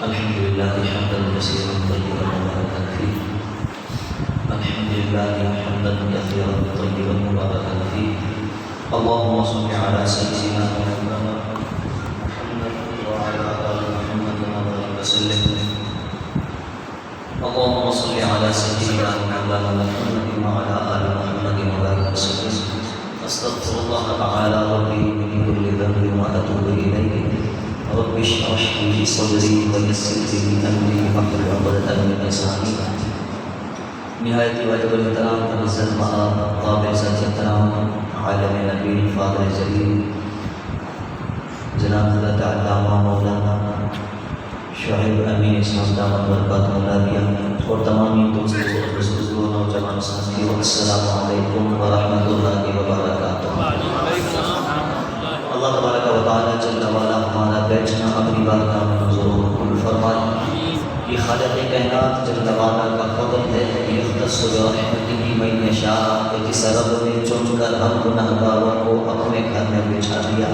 الحمد لله حمدا كثيرا طيبا مباركا فيه. الحمد لله حمدا كثيرا طيبا مباركا فيه. اللهم صل على سيدنا محمد وعلى آل محمد وبارك وسلم. اللهم صل على سيدنا محمد وعلى آل محمد وبارك وسلم. استغفر الله تعالى ربي من كل ذنب واتوب اليه. رب اشرح لي صدري ويسر لي امري واحلل عقدة من لساني. نہایت واجب الاحترام معزز قابل احترام عالم نبی فاضل جلیل جناب حضرت علامہ مولانا شعیب امین اسلام دامت برکاتہ العالیہ اور تمام دوستوں بزرگوں نوجوان ساتھیوں، السلام علیکم ورحمۃ اللہ وبرکاتہ۔ اللہ تبارک و تعالیٰ جل وعلا ہمارا بیٹھنا اپنی بارگاہ میں منظور و قبول فرمائے۔ یہ خالق کائنات جل وعلا کا فضل ہے، یختص برحمتہ من یشاء، کہ جس رب نے چن کر ہم گنہگاروں کو اپنے گھر میں بٹھا دیا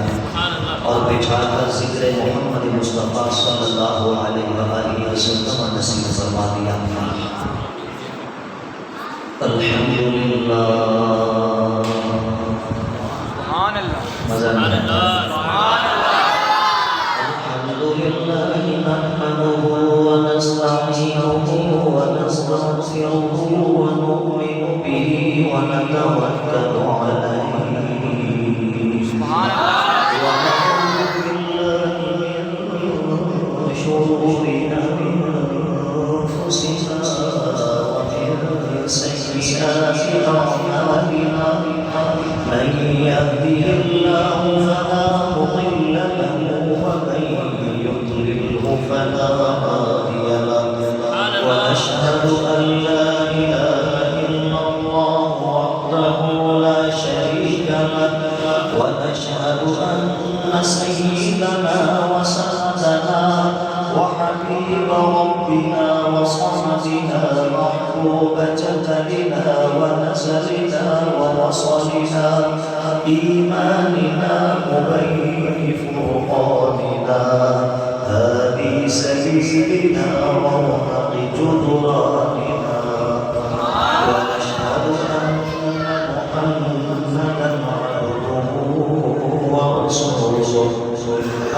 اور بٹھا کر ذکر محمد مصطفیٰ صلی اللہ علیہ وآلہ وسلم نصیب فرما دیا۔ الحمدللہ نحمده ونستعينه ونستغفره ونؤمن به ونتوكل عليه ونعوذ بالله من شرور أنفسنا ومن سيئات أعمالنا، من يهده الله فلا مضل له ومن يضلله فلا هادي له، ونشهد أن لا إله إلا الله وحده لا شريك له، ونشهد أن سيدنا وسندنا وحبيب ربنا وصمدنا محبوب جدلنا ونزلنا ووصلنا إيماننا مبين فرقاننا هادي سبيلنا ورونق جدراننا، ونشهد أن محمدا عبده ورسوله.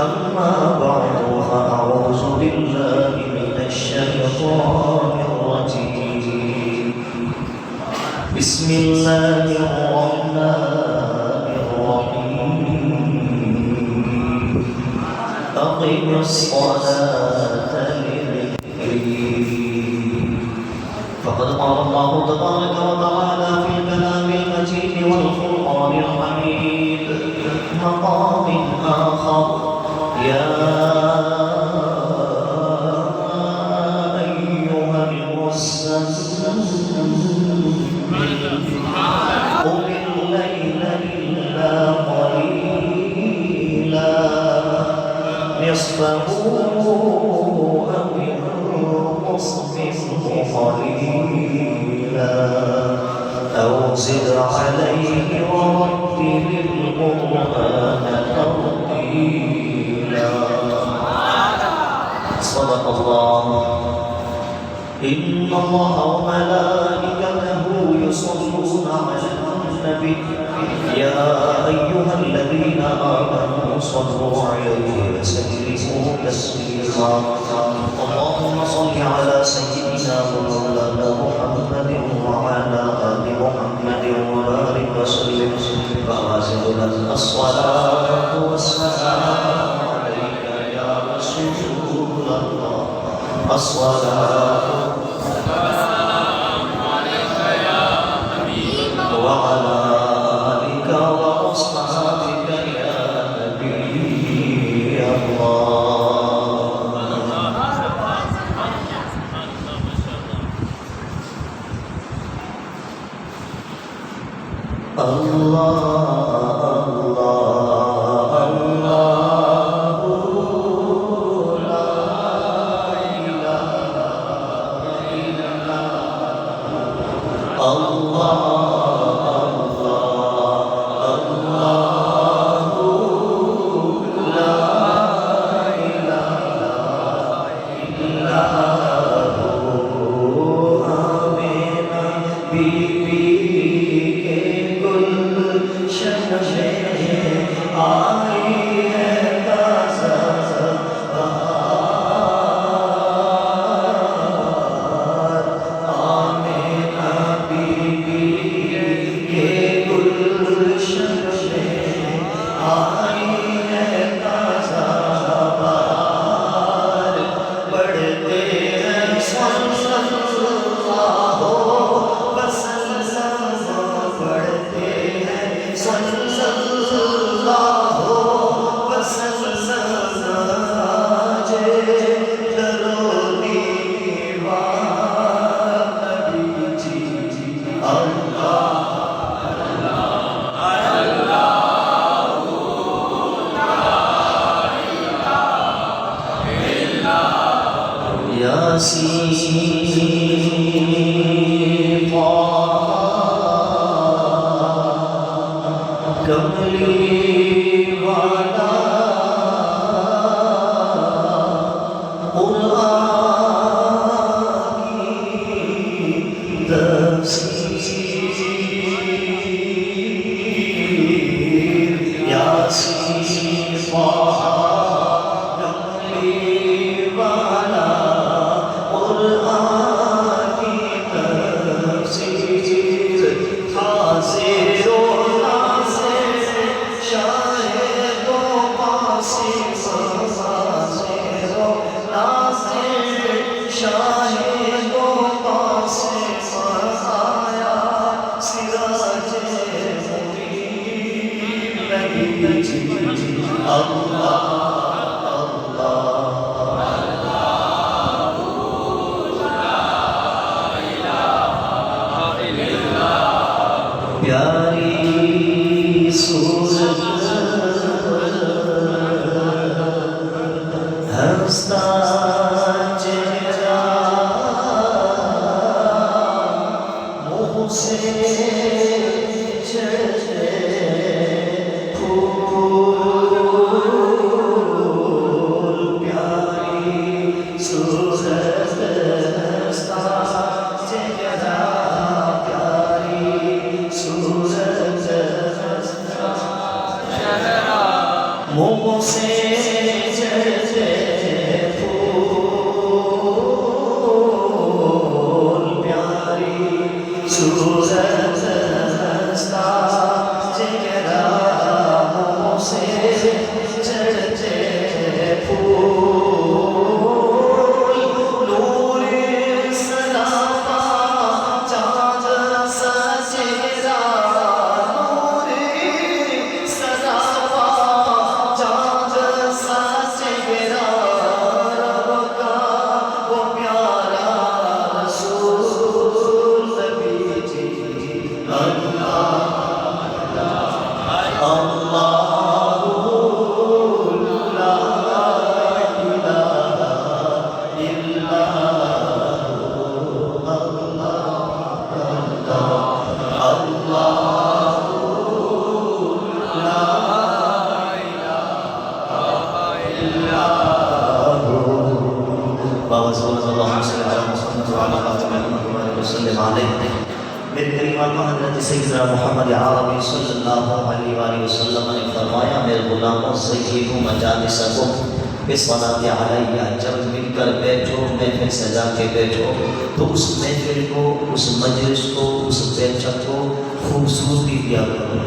أما بعد فأعوذ بالله من الشيطان الرجيم. بسم الله الرحمن الرحيم. أقم الصلاة لذكري. فقد قال الله تبارك وتعالى في الكلام المجيد والقرآن الحميد مقام آخر: يا أيها المزمل قم الليل إلا قليلا نصفه أو انقص منه قليلا أو زد عليه ورتل القرآن ترتيلا. صدق الله. إن الله وملائكته يصلون على النبي يا أيها الذين آمنوا صلوا عليه وسلموا تسليما. اللهم صل على سيدنا مولانا محمد وعلى آل محمد وبارك وسلم. فأعزلنا الصلاة والسلام عليك يا رسول الله. الصلاة والسلام عليك يا حبيب الله وعلى آلك وأصحابك يا نبي الله. الله یاسین کملی والا قرآن کی تفسیر یاسین کملی والا قرآن کی تفسیر حاضر و پیاری صورت ہنستا چہرہ منہ سے جھڑتے پھول پیاری صورت ہنستا چہرہ منہ سے جھڑتے پھول پیاری صورت ہنستا چہرہ منہ سے جھڑتے پھول نور سلاما چاند سا چہرہ نور سلاما چاند سا چہرہ رب کا وہ پیارا رسول نبی جی اللہ بابا صلی اللہ علیہ وسلم میرے کریم آقا حضرت سیدنا محمد عربی صلی اللہ علیہ وآلہ وسلم نے فرمایا میرے غلاموں سیدو مجالسکم بصلاۃ علیہ جب مل کر بیٹھو محفل سجا کے بیٹھو تو اس محفل کو اس مجلس کو اس بیٹھک کو خوبصورتی دیا کرو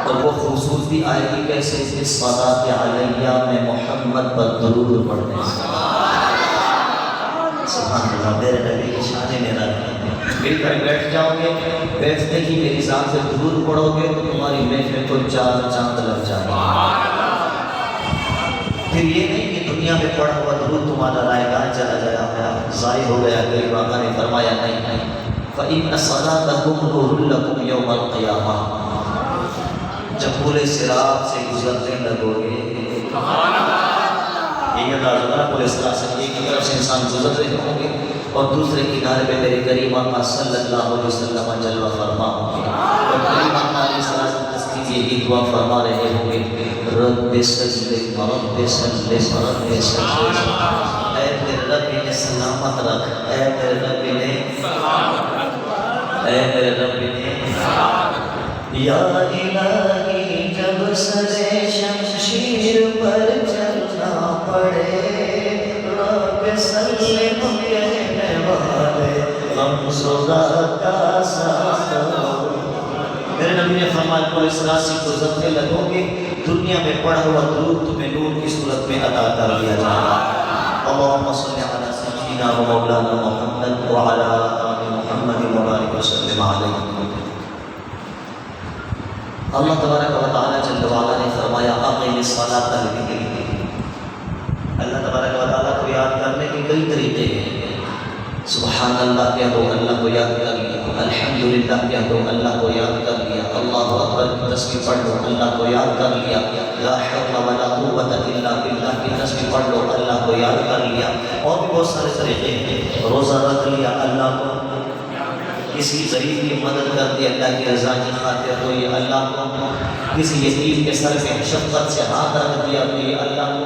اور وہ خوبصورتی آئے گی کیسے بصلاۃ علیہ میں محمد پر درود پڑھنے سے سبحان اللہ میرے نبی کی شان میں رکھیں مل کر بیٹھ جاؤ گے بیٹھتے ہی میری ذات سے درود پڑھو گے تو تمہاری محفل کو چار چاند لگ جائے گا پھر یہ نہیں کہ دنیا میں پڑھا ہوا درود تمہارا رائے گاہ چلا جایا ضائع ہو گیا غریب آقا نے فرمایا نہیں فَإِنَّ صَلَاتَكُمْ نُورٌ لَكُمْ يَوْمَ الْقِيَامَةِ جب پورے صراط سے گزرنے لگو گے یہ اندازہ پورے صراط سے ایک طرف سے انسان گزر رہے ہوں گے اور دوسرے کنارے پہ میرے کریم آقا صلی اللہ علیہ وسلم جلوہ فرما ہوں گے اور کریم آقا علیہ السلام یہ دعا فرما رہے ہوں گے رب سلم رب سلم رب سلم اے میرے رب نے سلامت رکھ اے میرے رب نے اے میرے رب نے یا الہی جب سرے شمشیر پر چلنا پڑے رب سلم کہنے والے غم زدہ کا ساتھ میرے نبی نے فرمایا پورے صراط سے گزرتے لگو گے دنیا میں پڑھا ہوا درود تمہیں نور کی صورت میں ادا کر دیا جائے گا اللہم صلی علی سیدنا و مولانا محمد وعلی آل محمد وبارک وسلم علیہ اللہ تبارک و تعالی جل وعلا نے فرمایا اقیم الصلاۃ لذکری اللہ تبارک و تعالی کو یاد کرنے کے کئی طریقے ہیں سبحان اللہ کہہ دو اللہ کو یاد کر لیا الحمدللہ کہہ دو اللہ کو یاد کر لیا اللہ اکبر کی تسبیح پڑھ لو، اللہ کو یاد کر لیا، لا حول ولا قوت الا باللہ کی تسبیح پڑھ لو، اللہ کو یاد کر لیا۔ اور بھی بہت سارے طریقے ہیں، روزہ رکھ لیا، اللہ کو کسی غریب کی مدد کر دی اللہ کی رضا کی خاطر، تو یہ اللہ کو کسی یتیم کے سر پہ شفقت سے ہاتھ رکھ دیا تو یہ اللہ کو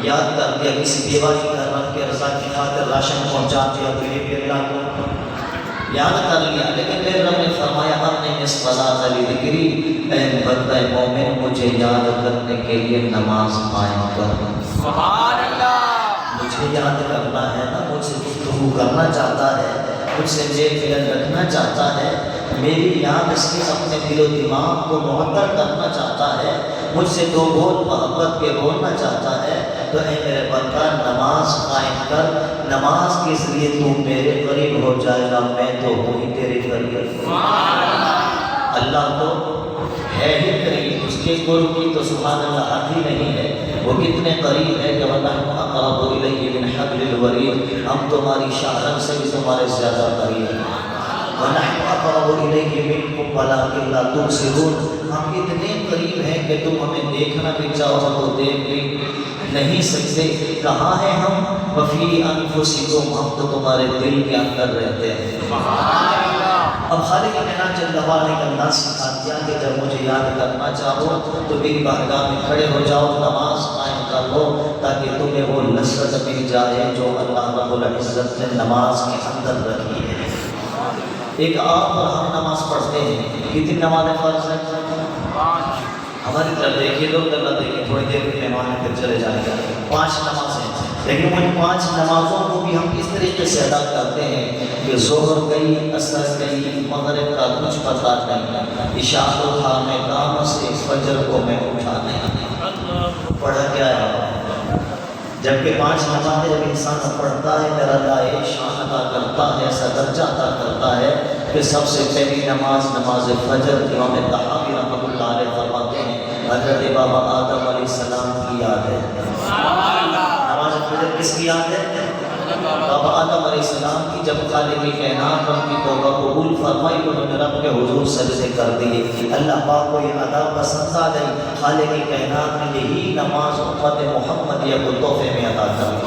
یاد کر دیا، کسی بیوہ کی گھر رکھ کے رضا کی خاطر راشن پہنچا دیا تو یہ بھی اللہ کو یاد کر لیا۔ لیکن پھر رب نے فرمایا اپنے الصلاۃ لذکری، اے بندہ مومن مجھے یاد کرنے کے لیے نماز قائم کر۔ سبحان اللہ، مجھے یاد کرنا ہے نا، مجھ سے گفتگو کرنا چاہتا ہے، مجھ سے میل ملن رکھنا چاہتا ہے، میری یاد سے اپنے دل و دماغ کو معطر کرنا چاہتا ہے، مجھ سے دو بول محبت کے بولنا چاہتا ہے، تو اے میرے بندہ نماز قائم کر، نماز کے ذریعے تو میرے قریب ہو جائے گا، میں تو ہوں ہی تیرے قریب۔ اللہ تو ہے ہی قریب، اس کے قرب کی تو سبحان اللہ حد ہی نہیں ہے، وہ کتنے قریب ہے کہ وَنَحْنُ أَقْرَبُ إِلَيْهِ مِنْ حَبْلِ الْوَرِيدِ، ہم تمہاری شاہرگ سے بھی تمہارے زیادہ قریب ہیں۔ وَنَحْنُ أَقْرَبُ إِلَيْهِ مِنْكُمْ وَلَٰكِنْ لَا تُبْصِرُونَ، ہم اتنے قریب ہیں کہ تم ہمیں دیکھنا بھی چاہو تو دیکھ بھی نہیں سکتے۔ کہاں ہیں ہم؟ وَفِي أَنفُسِكُمْ، ہم تو تمہارے دل کے اندر رہتے ہیں۔ اب خالق کائنات جل وعلا نے انداز سکھا دیا کہ جب مجھے یاد کرنا چاہو تو میری بارگاہ میں کھڑے ہو جاؤ، نماز قائم کر لو، تاکہ تمہیں وہ لذت مل جائے جو اللہ رب العزت نے نماز کے اندر رکھی ہے۔ ایک آپ اور ہم نماز پڑھتے ہیں، کتنی نمازیں فرض ہیں؟ ہماری طرف دیکھیے، لوگ اللہ دیکھیں، تھوڑی دیر کے مہمان پھر چلے جائیں گے، 5 نمازیں، لیکن ان 5 نمازوں کو بھی ہم اس طریقے سے ادا کرتے ہیں کہ ظہر گئی، عصر گئی، مغرب کا کچھ پتہ نہیں، عشاء کو تھا میں کام سے، فجر کو میں اٹھا نہیں، پڑھا کیا ہے؟ جبکہ 5 نمازیں جب انسان پڑھتا ہے میرا اللہ شان عطا کرتا ہے، ایسا درجہ عطا کرتا ہے کہ سب سے پہلی نماز نماز فجر، امام طحاوی رحمۃ اللہ علیہ فرماتے ہیں حضرت بابا آدم علیہ السلام کی یاد ہے۔ نماز فجر کس کی یاد ہے؟ بابا آدم علیہ السلام کی، جب خالق کائنات ان کی توبہ قبول فرمائی تو انہوں نے رب کے حضور سجدے کر دیے، اللہ پاک کو یہ ادا پسند آ گئی، خالق کائنات نے یہی نماز امت محمدیہ کو تحفے میں عطا کر دی۔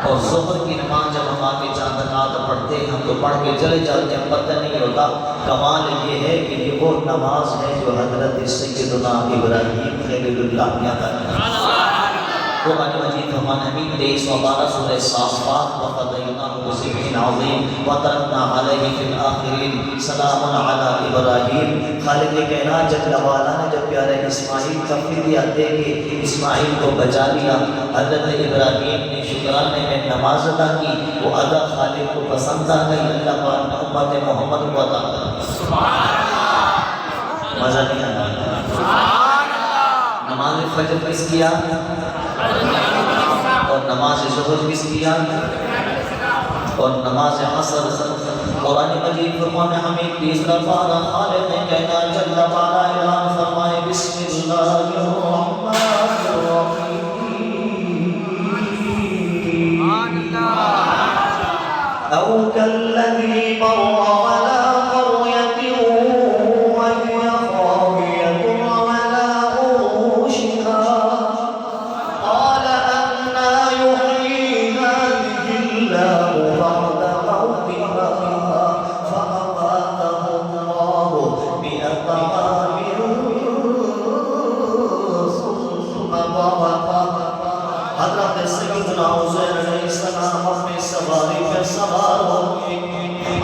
اور ظہر کی نماز جب ہم آگے چاند رکعت پڑھتے ہیں، ہم تو پڑھ کے چلے جاتے ہیں، پتہ نہیں ہوتا۔ کمال یہ ہے کہ یہ وہ نماز ہے جو حضرت سیدنا ابراہیم خلیل اللہ نے عطا کی۔ قرآن مجید فرمان امین 23 و 12 سورہ صافات وَقَضَيْنَاهُ بِذِبْحٍ عَظِيمٍ وَتَرَكْنَا عَلَيْهِ فِي الْآخِرِينَ سَلَامٌ عَلَىٰ إِبْرَاهِيمَ۔ خالق کائنات جل وعلا نے جب پیارے اسماعیل کا فدیہ دے کے اسماعیل کو بچا لیا، حضرت ابراہیم نے شکرانے میں نماز ادا کی، وہ ادا خالق کو پسند آ گئی، اللہ پاک نے امت محمد کو عطا کر۔ سبحان اللہ، مزہ نہیں آیا؟ سبحان اللہ۔ نماز فجر کس کی یاد؟ اور نماز ظہر کس کی یاد؟ اور نماز عصر۔ قرآن مجید فرمانے ہمیں تیسرا پارہ خالق کائنات جل وعلا اعلان فرمائے بسم اللہ الرحمن الرحیم، او کالذی مر علی قریۃ وہی خاویۃ علی عروشہا قال أنى يحيي هذه الله بعد موتها فأماته الله 100 عام ثم بعثه۔ حضرت سیدنا عزیر علیہ السلام اپنے سواری پر سوار ہو کے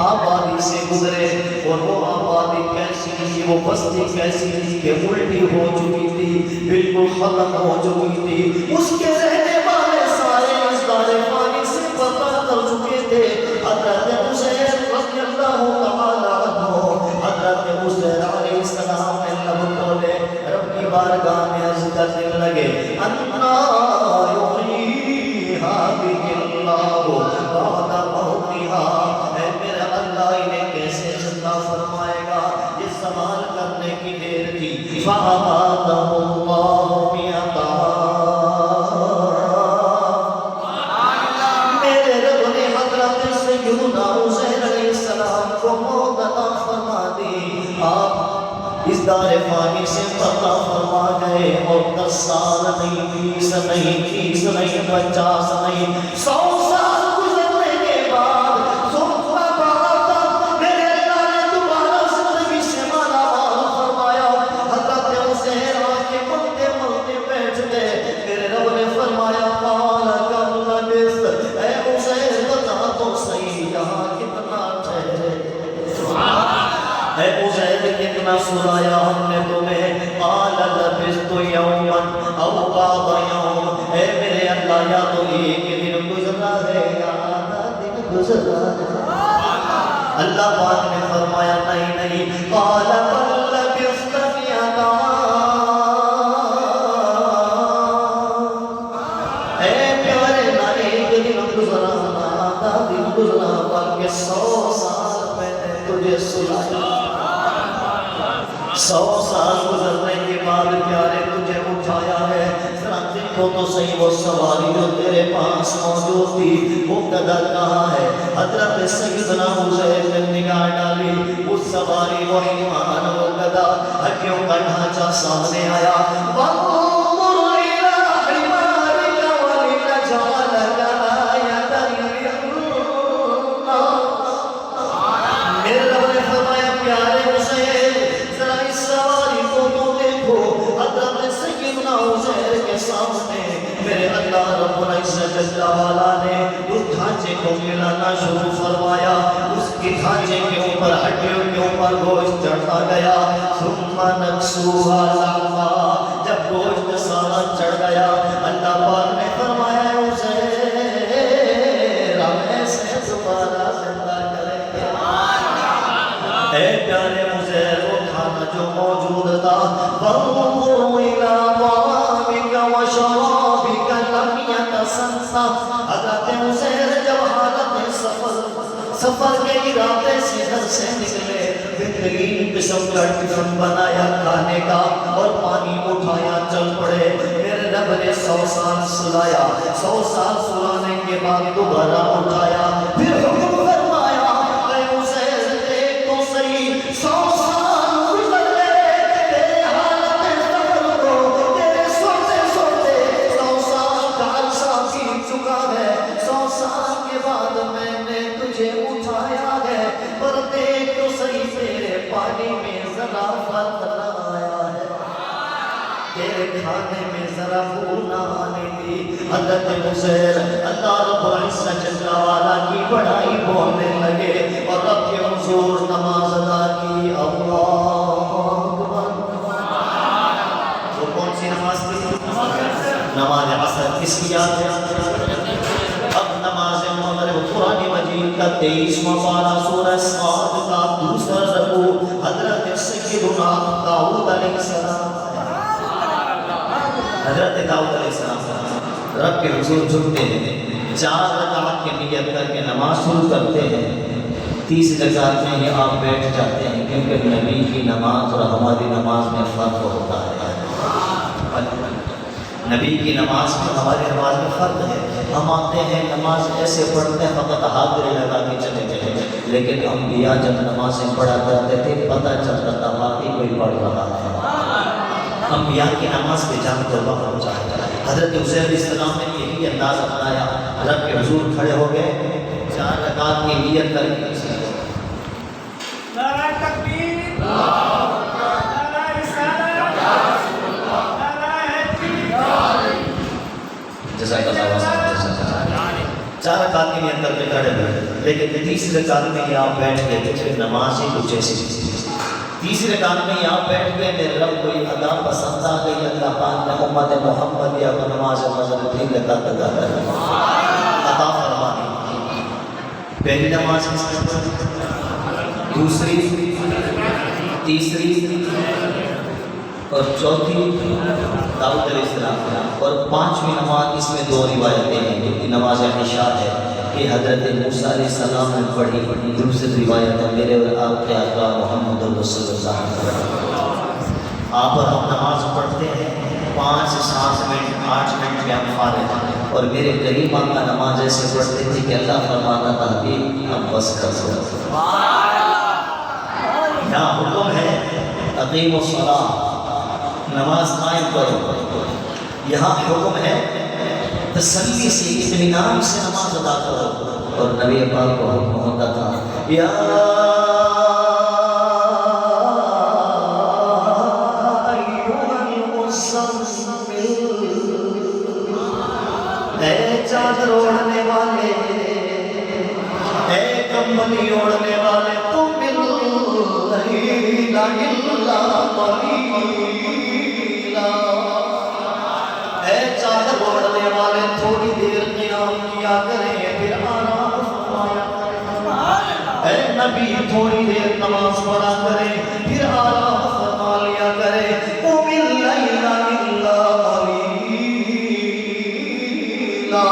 آبادی سے گزرے، اور وہ آبادی کیسی تھی، وہ بستی کیسی تھی کہ الٹی ہو چکی تھی، بالکل ختم ہو چکی تھی، اس کے رہنے والے سارے ازدار پانی سے پتہ کر چکے تھے۔ حضرت عزیر رضی اللہ تعالی عنہ، حضرت عزیر علیہ السلام نے لب کھولے، رب کی بارگاہ میں عرض کرنے لگے انا یحیی ہذہ اللہ بعد موتها، اے میرا اللہ انہیں کیسے زندہ فرمائے گا، یہ سوال کرنے کی دیر تھی۔ فَأَمَاتَهُ اللَّهُ 100 عام فانی سے پتہ فرما گئے اور 10 سال نہیں 20 نہیں 30 نہیں 50 نہیں 100 سال گزرنے کے بعد میرے اللہ نے دوبارہ زندگی سے مالا مال فرمایا. حضرت حسین آ کے ملتے ملتے بیٹھ گئے. میرے رب نے فرمایا قال کم لبثت، اے حسین بتا تو صحیح یہاں کتنا ٹھہرے. اے عزیر کتنا سلایا ہم نے تمہیں؟ قال لبثت یوما او بعض یوم، اے میرے اللہ یا تو ایک دن گزرا ہے یا آدھا دن گزرا ہے. اللہ پاک نے فرمایا نہیں نہیں. قال بل لبثت مئتا، اے پیارے نہ ایک دن گزرا نہ آدھا دن گزرا بلکہ 100 سال میں نے تجھے سلایا. 100 سال گزرنے کے بعد پیارے تجھے اٹھایا ہے. ذرا دیکھو تو صحیح وہ سواری جو تیرے پاس موجود تھی وہ گدھا کہاں ہے؟ حضرت سیدنا حسین نے نگاہ ڈالی، اس سواری وہ حیوان وہ گدھا ہڈیوں کا ڈھانچہ سامنے آیا. وانظر الی حمارک ولنجعلک آیۃ للناس. میرے رب نے فرمایا پیارے حسین ذرا اس سواری کو تو دیکھو. حضرت سیدنا حسین کے سامنے میرے اللہ رب العزت جل والا نے اس ڈھانچے کو ملانا شروع فرمایا. اس کے ڈھانچے کے اوپر ہڈیوں کے اوپر گوشت چڑھتا گیا. ثم نکسوها لحما، جب گوشت سارا چڑھ گیا اللہ پاک نے فرمایا حسین ہم ایسے دوبارہ زندہ کریں گے. اے پیارے حسین وہ کھانا جو موجود تھا وانظر الی طعامک وشرابک لم یتسنسا. حضرت حسین جب حالت سفر کے ارادے سے گھر سے نکلے، بہترین قسم کا ٹفن بنایا کھانے کا اور پانی اٹھایا چل پڑے. میرے رب نے 100 سال سلایا. 100 سال سلانے کے بعد دوبارہ اٹھایا. پھر حکم فرمایا اے حسین دیکھ تو صحیح 100 سال گزر گئے تیرے حالت سفر کو، تیرے سوتے سوتے 100 سال کا عرصہ بیت چکا ہے. 100 سال کے بعد میں نے تجھے اٹھایا ہے، پر دیکھ تو صحیح تیرے پانی میں ذرا فرق نہ آیا ہے، تیرے کھانے میں ذرا بو نہ آنے دی. حضرت حسین اللہ رب العزت جل والا کی بڑائی بولنے لگے اور رب کے حضور نماز ادا کی. اللہ اکبر. وہ کون سی نماز تھی؟ نماز عصر. کس کی یاد ہے؟ اب نماز مغرب. قرآن مجید کا 23واں پارہ سورہ صاد کا 2واں رکوع حضرت سیدنا داؤد علیہ السلام. حضرت داؤد علیہ السلام رب کے حضور جھکتے ہیں، 4 رکعت کی نیت کر کے نماز شروع کرتے ہیں. 30 رکعت میں ہی آپ بیٹھ جاتے ہیں کیونکہ نبی کی نماز اور ہماری نماز میں فرق ہوتا ہے. نبی کی نماز میں ہماری نماز میں فرق ہے. ہم آتے ہیں نماز ایسے پڑھتے ہیں فقط حاضری لگا کے چلے گئے، لیکن انبیاء جب نمازیں پڑھا کرتے تھے پتہ چلتا تھا واقعی کوئی پڑھ رہا ہے. انبیاء کی نماز پہ جان قربا ہو جائے. حضرت حسین علیہ السلام نے یہی انداز اپنایا. رب کے حضور کھڑے ہو گئے، 4 رکعت کی نیت کر کے نعرہ تکبیر، نعرہ رسالت، نعرہ حیدری. جزاک اللہ خیر. 4 رکعت کی نیت کر کے کھڑے ہوئے، لیکن 30 رکعت میں آپ بیٹھ گئے تو پھر نماز ہی کچھ ایسی تھی. 30 رکعت میں آپ بیٹھ گئے، میرے رب کوئی ادا پسند آ گئی. اللہ پاک نے امت محمد یا کو نماز مغرب 3 رکعت ادا کر عطا فرما دی. پہلی نماز دوسری، تیسری اور چوتھی داؤد علیہ السلام، اور 5ویں نماز اس میں 2 روایتیں ہیں. جو کہ نماز عشاء ہے کہ حضرت موسیٰ علیہ السلام نے پڑھی. دوسری روایت ہے میرے اور آپ کے آقا محمد رسول اللہ. آپ اور ہم نماز پڑھتے ہیں 5 سے 7 منٹ 8 منٹ میں ہم فارغ ہیں، اور میرے قریب آقا نماز ایسے پڑھتے تھے کہ اللہ فرماتا تھا حبیب اب بس کر دو. یہاں حکم ہے اقیم الصلاۃ، نماز قائم کرو۔ یہاں حکم ہے تسلی سے، اطمینان سے نماز ادا کرو۔ اور نبی پاک کو حکم ہوتا تھا یا اے چادر اوڑھنے والے، اے کمبلی اوڑھنے والے، تم اللیل الا قلیلا، اے چادر اوڑھنے والے تھوڑی دیر قیام کیا کریں پھر آرام فرمایا کریں۔ اے نبی تھوڑی دیر نماز پڑھا کریں پھر آرام فرما لیا کریں۔ قم اللیل الا قلیلا،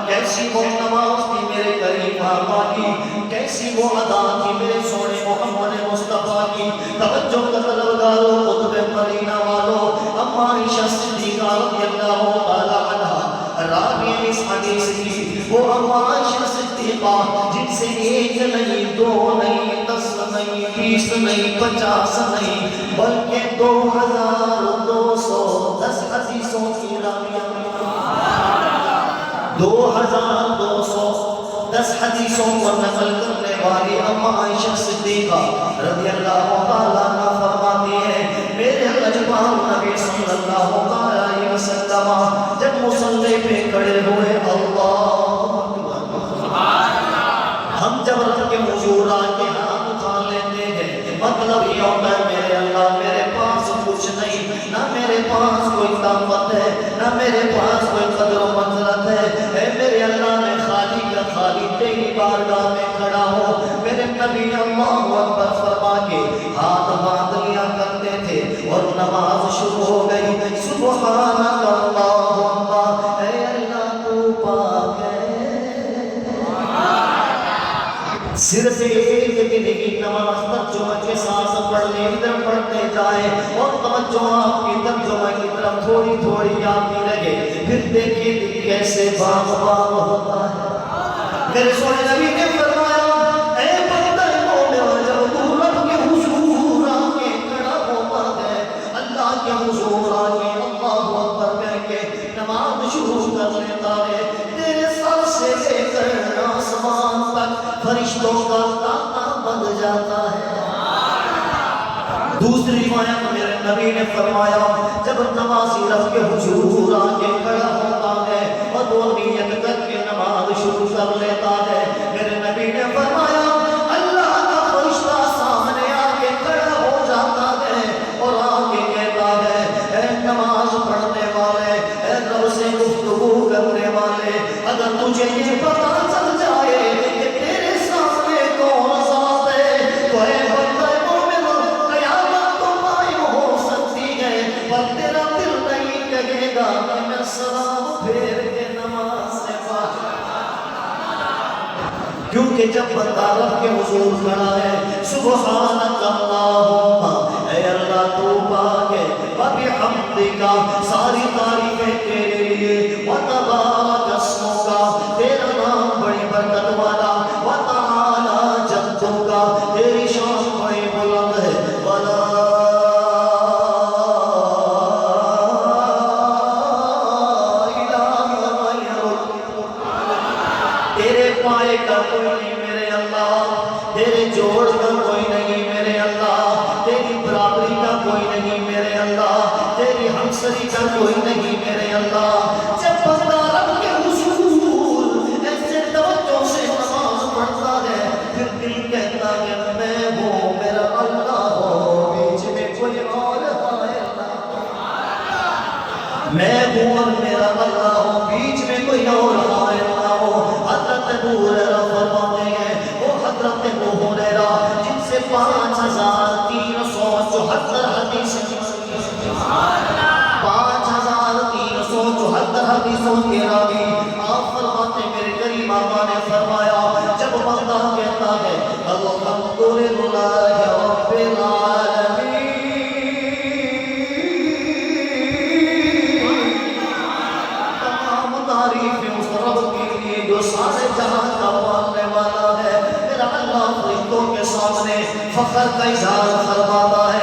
کیسی وہ نماز تھی میرے کریم آقا کی، کیسی وہ ادا تھی میرے سونے محمد مصطفیٰ کی۔ توجہ کا طلبگارو، قطب مدینہ والو، اما عائشہ صدیقہ رضی اللہ تعالی عنہا راوی اس حدیث کی، وہ اما عائشہ صدیقہ جن سے ایک نہیں، دو نہیں، 10 نہیں، 20 نہیں، 50 نہیں، بلکہ 2210 حدیثوں کی راویہ، 2210 حدیثوں کو نقل کرنے والی اما عائشہ صدیقہ رضی اللہ تعالیٰ عنہ فرماتی ہے میرے اجمال نبی صلی اللہ علیہ وسلم جب مصلی پہ کھڑے ہوئے، اللہ ہم جب رب کے حضور آکے ہاتھ اٹھا لیتے ہیں، مطلب یہ ہوتا ہے میرے اللہ میرے پاس کچھ نہیں، نہ میرے پاس کوئی طاقت ہے، نہ میرے پاس کوئی قدر و منزلت ہے، اے میرے اللہ میں خالی کا خالی تیری بارگاہ میں کھڑا ہوں۔ میرے نبی اللہ اکبر فرما کے ہاتھ باندھ لیا کرتے تھے اور نماز شروع ہو گئی۔ سبحانک اللہم، اے اللہ تو پاک ہے۔ صرف ایک دن کی نماز ترجمہ کے ساتھ پڑھنے ادھر پڑھتے جائیں اور توجہ آپ کی ترجمہ کی طرف تھوڑی تھوڑی آتی رہے، پھر دیکھیے دل کیسے باغ باغ ہوتا ہے۔ میرے سونے نبی نے فرمایا اے بندہ مومن، جب تو رب کے حضور آکے کھڑا ہوتا ہے، اللہ کے حضور آکے اللہ اکبر کہہ کے نماز شروع کر لیتا ہے، تیرے سر سے لے کر آسمان تک فرشتوں کا تاتا بن جاتا ہے۔ دوسری روایت میرے نبی نے فرمایا جب نمازی رب کے حضور آکے کھڑا ہوتا ہے اور وہ نیت کر کے نماز شروع کر لیتا ہے، میرے نبی نے فرمایا اللہ کا فرشتہ سامنے آکے کھڑا ہو جاتا ہے اور آکے کہتا ہے اے نماز پڑھنے والے، اے رب سے گفتگو کرنے والے، اگر تجھے یہ پتا چل جائے کہ تیرے سامنے کون ذات ہے تو اے بندہ مومن، قیامت تو قائم ہو سکتی ہے پر تیرا دل نہیں کہے گا کہ میں سلام پھیر کے نماز سے باہر، کیونکہ جب بندہ رب کے حضور کھڑا ہے سبحانک اللہم، اے اللہ تو پاک ہے، وبحمدک ساری تعریفیں تیرے لیے، وتبارک اسمک تیرا نام بڑی برکت والا، وتعالی جدک تیری شان بڑی بلند ہے، ولا الہ غیرک، تیرے پائے کا کوئی نہیں میرے اللہ، تیرے جوڑ کا کوئی نہیں میرے اللہ، تیری برابری کا کوئی نہیں میرے اللہ، تیری ہمسری کا کوئی نہیں میرے اللہ۔ جب بندہ رب کے حضور ایسے توجہ سے نماز پڑھتا ہے، پھر دل کہتا ہے میں ہوں میرا اللہ ہو، بیچ میں کوئی اور آئے نہ، میں ہوں اور میرا اللہ ہو، بیچ میں کوئی اور آئے نہ ہو۔ حضرت ابو ہریرہ فرماتے ہیں، وہ حضرت ابو ہریرہ جن سے 5374 حدیثیں 5374 حدیثوں کے راوی، آپ فرماتے میرے کریم آقا نے فرمایا جب بندہ کہتا ہے الحمدللہ رب العالمین، تمام تعریفیں اس رب کے لیے جو سارے جہاں کا پالنے والا ہے، میرا اللہ فرشتوں کے سامنے فخر کا اظہار فرماتا ہے۔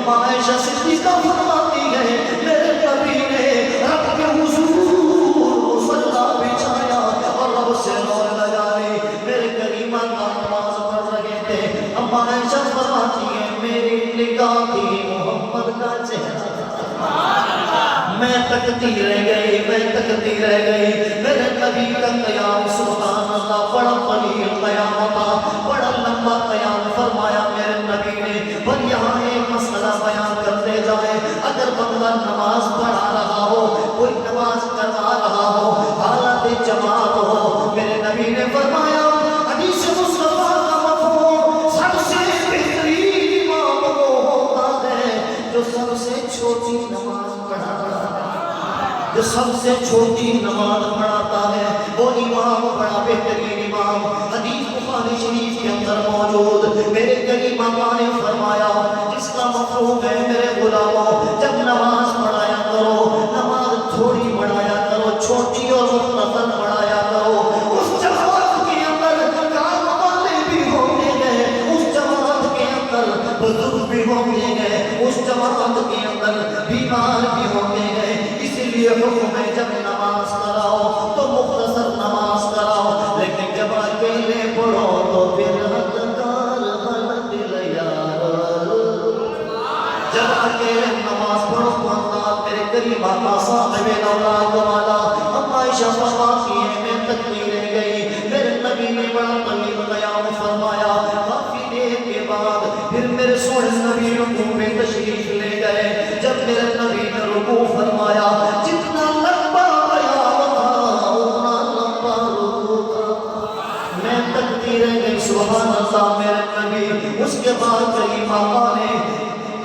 اما عائشہ صدیقہ فرماتی ہے میرے نبی نے رب کے حضور صلی بچھایا اور رب سے اور لگائی میرے کریمہ کا نماز پڑھ رہے تھے اما عائشہ فرماتی ہے میری نگاہ تھی محمد کا چہرہ میں تکتی رہ گئی میرے نبی کا قیام سبحان اللہ بڑا طویل قیام تھا بڑا لمبا قیام فرمایا میرے نبی نے پر یہاں ایک مسئلہ بیان کرتے جائے اگر بندہ نماز پڑھا رہا ہو کوئی نماز کروا رہا ہو حالت جماعت ہو میرے نبی نے فرمایا حدیث مصطفیٰ کا مفہوم سب سے بہترین امام وہ ہوتا ہے جو سب سے چھوٹی نماز جو سب سے چھوٹی نماز پڑھاتا ہے وہ امام بڑا بہترین امام حدیث بخاری شریف کے اندر موجود میرے کریم آقا نے فرمایا جس کا مفہوم ہے میرے غلاموں جب نماز پڑھایا کرو نماز تھوڑی پڑھایا کرو چھوٹی اور مختصر پڑھایا کرو اس جماعت کے اندر کام والے بھی ہوں گے اس جماعت کے اندر بزرگ بھی ہوں گے اس جماعت کے اندر بیمار بھی ہوں گے یہ حکم ہے جب نماز کراؤ تو مختصر نماز کراؤ لیکن جب اکیلے پڑھو تو پھر حدکار غلط لیار جب اکیلے نماز پڑھو تو اللہ میرے قریب آقا صاحب اولاد والا اما عائشہ فرماتی ہے میں تکتی رہ گئی میرے نبی نے بڑا طویل قیام فرمایا کافی دیر کے بعد پھر میرے سونے نبی رکوع میں تشریف لے گئے جب میرے نبی نے رکوع فرمایا جتنا لمبا قیام تھا اتنا لمبا رکوع تھا میں تکتی رہ گئی سبحان اللہ میرے نبی اس کے بعد کریم آقا نے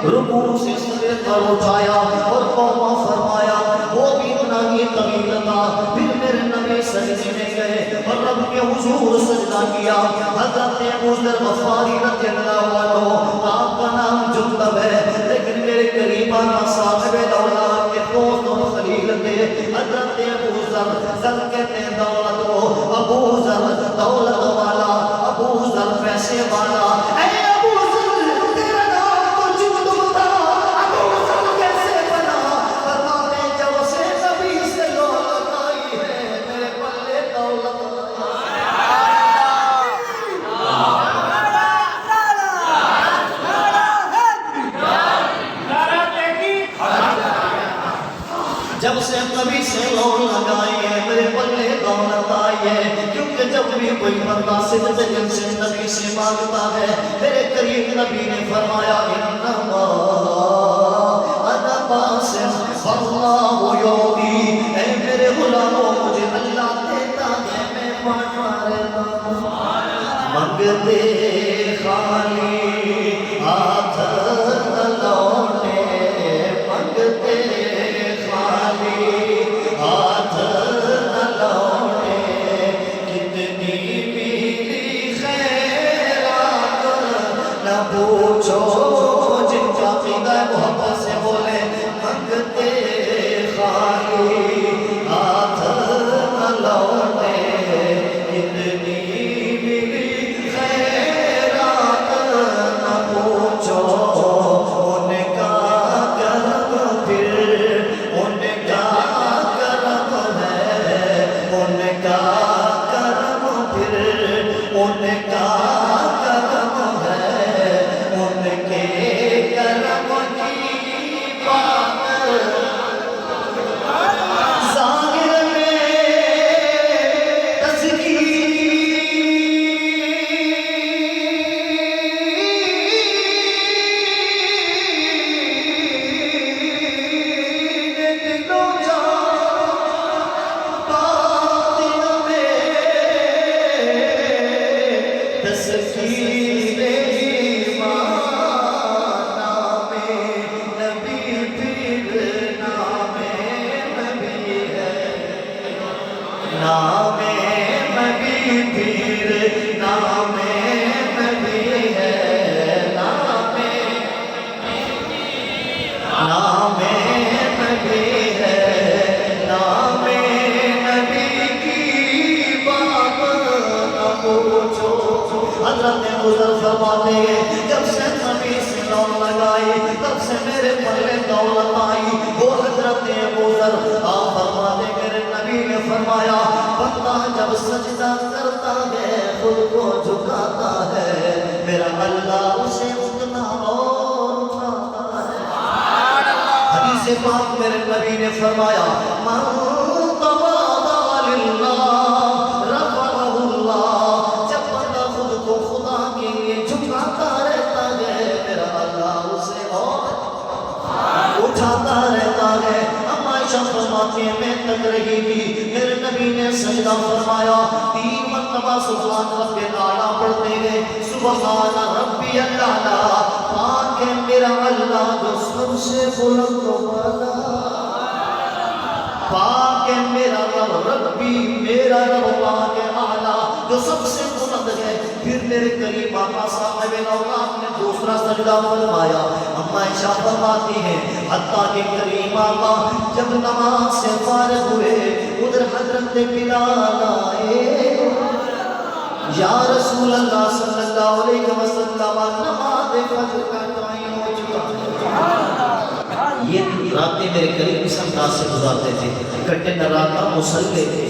رکوع سے سر پر اٹھایا اور قوما فرمایا وہ بھی اتنا ہی طویل تھا پھر میرے نبی سجدے میں گئے اور رب کے حضور سجدہ کیا حضرت ابو ذر غفاری رضی اللہ عنہ آپ کا نام جندب ہے لیکن میرے قریب آقا صاحب دولت کے دوست و خلیل تھے حضرت ابو ذر کہتے ہیں دولت کو ابو ذر دولت والا ابو ذر پیسے والا اے ابو ذر تیرا نام تو جندب تھا ابو ذر کیسے بنا فرماتے جب سے نبی سے دولت آئی ہے میرے پلے دولت جب سے نبی سے دولت آئی ہے میرے پلے دولت آئی ہے کیونکہ جب بھی کوئی بندہ صدق دل سے نبی سے مانگتا ہے میرے قریب نبی نے فرمایا انما انا باسم واللہ یعطی اے میرے غلاموں مجھے اللہ دیتا ہے میں مانگتا رہتا منگتے خالی ہاتھ نہ لوٹے منگتے ہاتھ نہ لوٹے کتنی میری خیرات نہ پوچھو جن کا عقیدہ محبت سے بولے منگتے خالی ہاتھ نہ لوٹے کتنی میری خیرات نہ پوچھو ان کا کرم پھر ان کا کرم ہے ان کا کرم پھر ان کا کرم ہے ان کے کرم کی بات ظاہر میں تذکیر نام نبی پیر نام نبی ہے نام نبی ہے نام نبی کی بات نہ پوچھو حضرت ابو ذر فرماتے ہیں جب سے نبی سے دوڑ لگائی تب سے میرے پلے دولت آئی وہ حضرت ابو ذر آپ فرماتے میرے نبی نے فرمایا بندہ جب سجدہ کرتا ہے خود کو جھکاتا ہے میرا اللہ اسے اتنا اور اٹھاتا ہے حدیث پاک میرے نبی نے فرمایا من تواضع للہ رفعہ اللہ جب بندہ خود کو خدا کے لیے جھکاتا رہتا ہے میرا اللہ اسے اور اٹھاتا رہتا ہے عائشہ فرماتی ہے میں تک رہی تھی میرے نبی نے سجدہ فرمایا 3 مرتبہ سبحان رب الاعلیٰ پڑھتے گئے سبحان ربی الاعلیٰ پاک ہے میرا اللہ جو سب سے بلند و بالا پاک ہے میرا رب ربی میرا رب پاک ہے اعلیٰ جو سب سے بلند ہے پھر میرے کریم آقا صاحب اولاد نے دوسرا سجدہ فرمایا اما عائشہ فرماتی ہیں حتیٰ کہ کریم آقا جب نماز سے فارغ ہوئے ادھر حضرت بلال آئے یا رسول اللہ صلی اللہ علیہ وسلم نماز فجر کا ٹائم ہو چکا یہ راتیں میرے قریب اس انداز سے گزارتے تھے کٹے نہ راتا مسلے تھے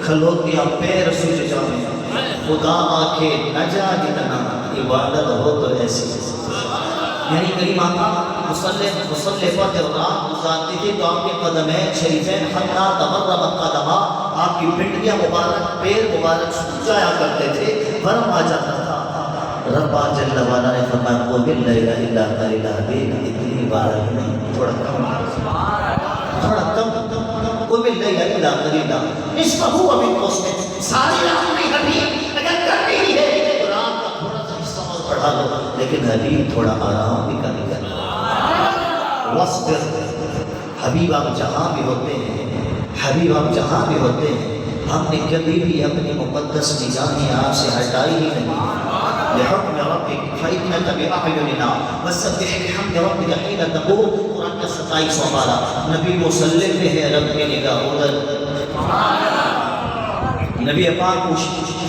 کھلوتیاں پیر سوچ جاؤں خدا آنکھیں نہ جا جتنا عبادت ہو تو ایسی یعنی کریم آقا مسلح پر جب رات گزارتی تھی تو آپ کے قدمین شریفین حتی تمرمت قدمہ آپ کی پنڈیاں مبارک پیر مبارک سوچ جایا کرتے تھے برم آ جاتا تھا ربا جل والا نے فرمایا وہ مل لے گا اللہ اتنی بارک نہیں تھوڑا کم وہ مل لے گا اللہ اس کا ہوا بھی کوستے ساری رات نہیں حبیب اگر کر رہی ہے تو رات کا تھوڑا سا حصہ اور پڑھا لو لیکن حبیب تھوڑا آرام بھی کر وصبر حبیب آپ جہاں بھی ہوتے ہیں حبیب آپ جہاں بھی ہوتے ہیں ہم نے کبھی بھی اپنی مقدس نگاہیں آپ سے ہٹائی ہی نہیں لحکم ربک فإنک بأعیننا وسبح بحمد ربک حین تقوم قرآن کا 27 پارہ نبی مسلم پہ ہے رب کی نگاہ ادھر نبی پاک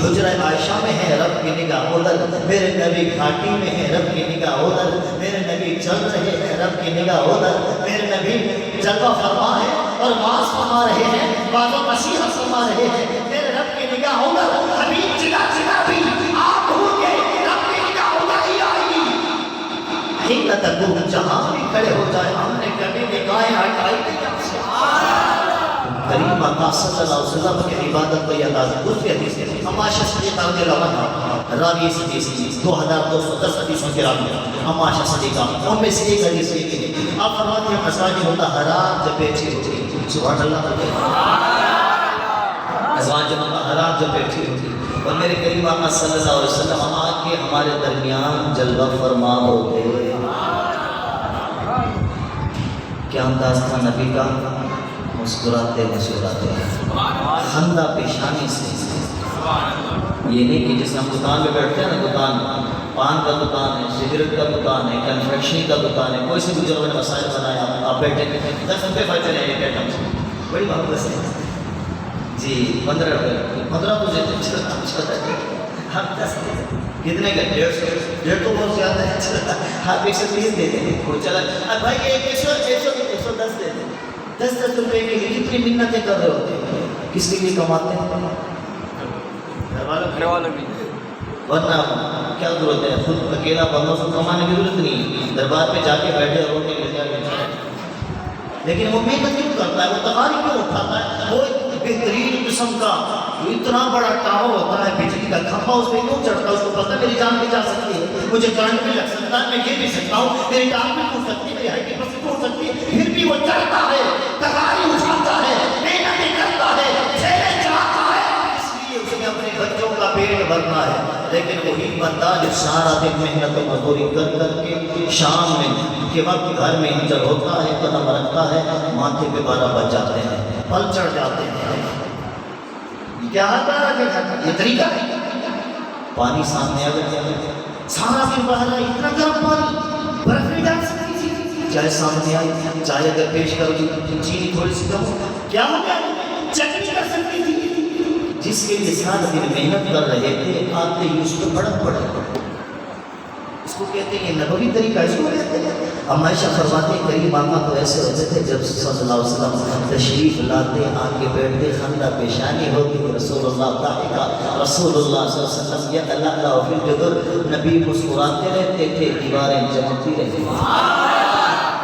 حجرہ عائشہ میں ہے رب کی نگاہ ادھر میرے نبی گھاٹی میں ہے رب کی نگاہ ادھر میرے نبی چل رہے ہیں رب کی نگاہ ادھر میرے نبی جلوہ فرما ہے اور واز فرما رہے ہیں واز و نصیحت فرما رہے ہیں میرے رب کی نگاہ ادھر حبیب جگہ جگہ بھی آپ ہوں گے رب کی نگاہ ادھر ہی آئے گی حین تقوم جہاں بھی کھڑے ہو جائے ہم نے کبھی نگاہیں ہٹائی نہیں آپ سے کریم آقا صلی اللہ علیہ وسلم کی عبادت کو یاد آتا دوسری حدیث ہے عماشہ صدیقہ رضی اللہ عنہ راوی اس حدیث 2210 حدیثوں کے راوی عماشہ صدیقہ ان میں سے ایک حدیث یہ کہ آپ فرماتے ہیں ازواج مطہرات جب بیٹھی ہوتی سبحان اللہ ازواج مطہرات جب بیٹھی ہوتی اور میرے کریم آقا صلی اللہ علیہ وسلم آ کے ہمارے درمیان جلوہ فرما ہوتے کیا انداز تھا نبی کا مسکراتے مسکراتے خندہ پیشانی سے یہ نہیں کہ جس ہم دکان پہ بیٹھتے ہیں نا دکان پان کا دکان ہے سگریٹ کا دکان ہے کنفیکشنری کا دکان ہے کوئی سے بزرگوں نے مسائل بنایا آپ بیٹھے 10 روپے خرچے ہیں ایک ایٹم سے بڑی بات بس ہے جی 15 روپے ہم 10 کتنے کا 150 تو بہت زیادہ ہے آپ 130 دے دیں چلا بھائی 110 دے دیں 10 روپے کے لیے کتنی منتیں کر رہے ہوتے ہیں کس کے لیے کماتے ہیں ورنہ کیا ضرورت ہے خود اکیلا بندوں سے کمانے کی ضرورت نہیں دربار پہ جا کے بیٹھے اور روٹی لے جائے لیکن وہ محنت کیوں کرتا ہے وہ تقاری کیوں اٹھاتا ہے وہ بہترین قسم کا اتنا بڑا ٹاور ہوتا ہے بجلی کا کھمبا اس پہ کیوں چڑھتا ہے اس کو پتہ میری جان بھی جا سکتی ہے مجھے کرنٹ بھی لگ سکتا ہے میں یہ بھی سکتا ہوں میری ٹانگ بھی ٹوٹ سکتی ہے میری ہڈی بس ٹوٹ سکتی ہے پھر بھی وہ چڑھتا ہے تقاری اٹھاتا ہے محنت کرتا ہے ٹھیلے چڑھاتا ہے اس لیے اس نے اپنے بچوں کا پیٹ بھرنا ہے لیکن وہی بندہ جو سارا دن محنت و مزدوری کر کر کے شام میں کے وقت گھر میں انجر ہوتا ہے قدم رکھتا ہے ماتھے پہ 12 بج جاتے ہیں پل چڑھ جاتے ہیں کیا یہ طریقہ ہے پانی سامنے آ گیا سارا دن بہ رہا ہے اتنا گرم پانی برف نہیں ڈال سکتی تھی چائے سامنے آئی چائے اگر پیش کرو چینی تھوڑی سی کم کیا ہو گیا چٹنی کر سکتی تھی جس کے لیے سارا دن محنت کر رہے تھے آتے ہی اس کو بڑک پڑے اس کو کہتے ہیں نبوی طریقہ، اس کو کہتے ہیں۔ اما عائشہ فرماتے ہیں قریب آقا تو ایسے ہوتے تھے جب صلی اللہ علیہ وسلم تشریف لاتے آگے بیٹھتے خندہ پیشانی ہوتی رسول اللہ ضاحکا رسول اللہ صلی اللہ علیہ وسلم یتلألأ فی الجدر، نبی مسکراتے رہتے تھے دیواریں چمکتی رہتی تھیں۔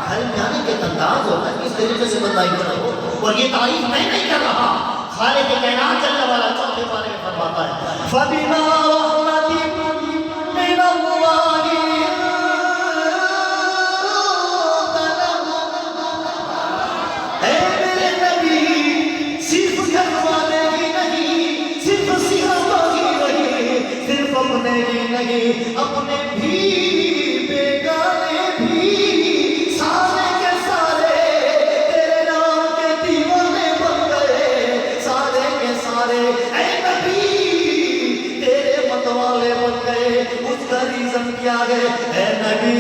گھر میں آنے کے انداز ہوتا ہے اس طریقے سے بتائی کرو، اور یہ تعریف میں نہیں کر رہا، خالق کائنات جل وعلا چوتھے پارے میں فرماتا ہے فَبِمَا رَحْمَةٍ مِّنَ اللَّهِ اے میرے نبی، صرف گھر والے ہی نہیں، صرف صحابہ ہی نہیں، صرف اپنے ہی نہیں، اپنے بھی بیگانے بھی سارے کے سارے تیرے نام کے دیوانے بن گئے، سارے کے سارے اے نبی تیرے متوالے بن گئے۔ اس کا ریزن کیا ہے؟ اے نبی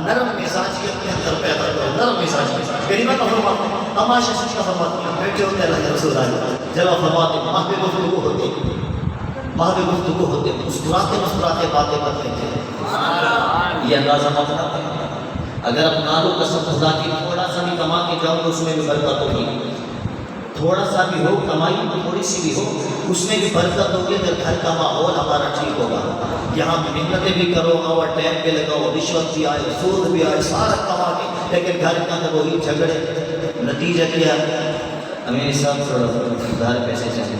نرم مزاجیت کے اندر پیدا کرو، نرم مزاجیت کریمہ کا فرماتے ہیں، تماشا سچ کا فرماتے ہیں، بیٹھے ہوتے اللہ کے رسول آئے جب فرماتے ہیں ماہ گفتگو ہوتے گفتگو ہوتے مسکراتے مسکراتے باتیں کرتے تھے۔ یہ اندازہ مت کرتے اگر اپنا لو قسم خدا کی تھوڑا سا بھی کما کے جاؤ تو اس میں بھی برکت ہوگی، تھوڑا سا بھی ہو کمائی تو تھوڑی سی بھی ہو اس میں بھی برکت ہوگی اگر گھر کا ماحول ہمارا ٹھیک ہوگا۔ یہاں بھی محنتیں بھی کرو اور ٹائم پہ لگاؤ، رشوت بھی آئے، سود بھی آئے، سارا کما کے، لیکن گھر کے اندر وہی جھگڑے، نتیجہ کیا؟ امیر صاحب تھوڑا ادھار پیسے چاہیے،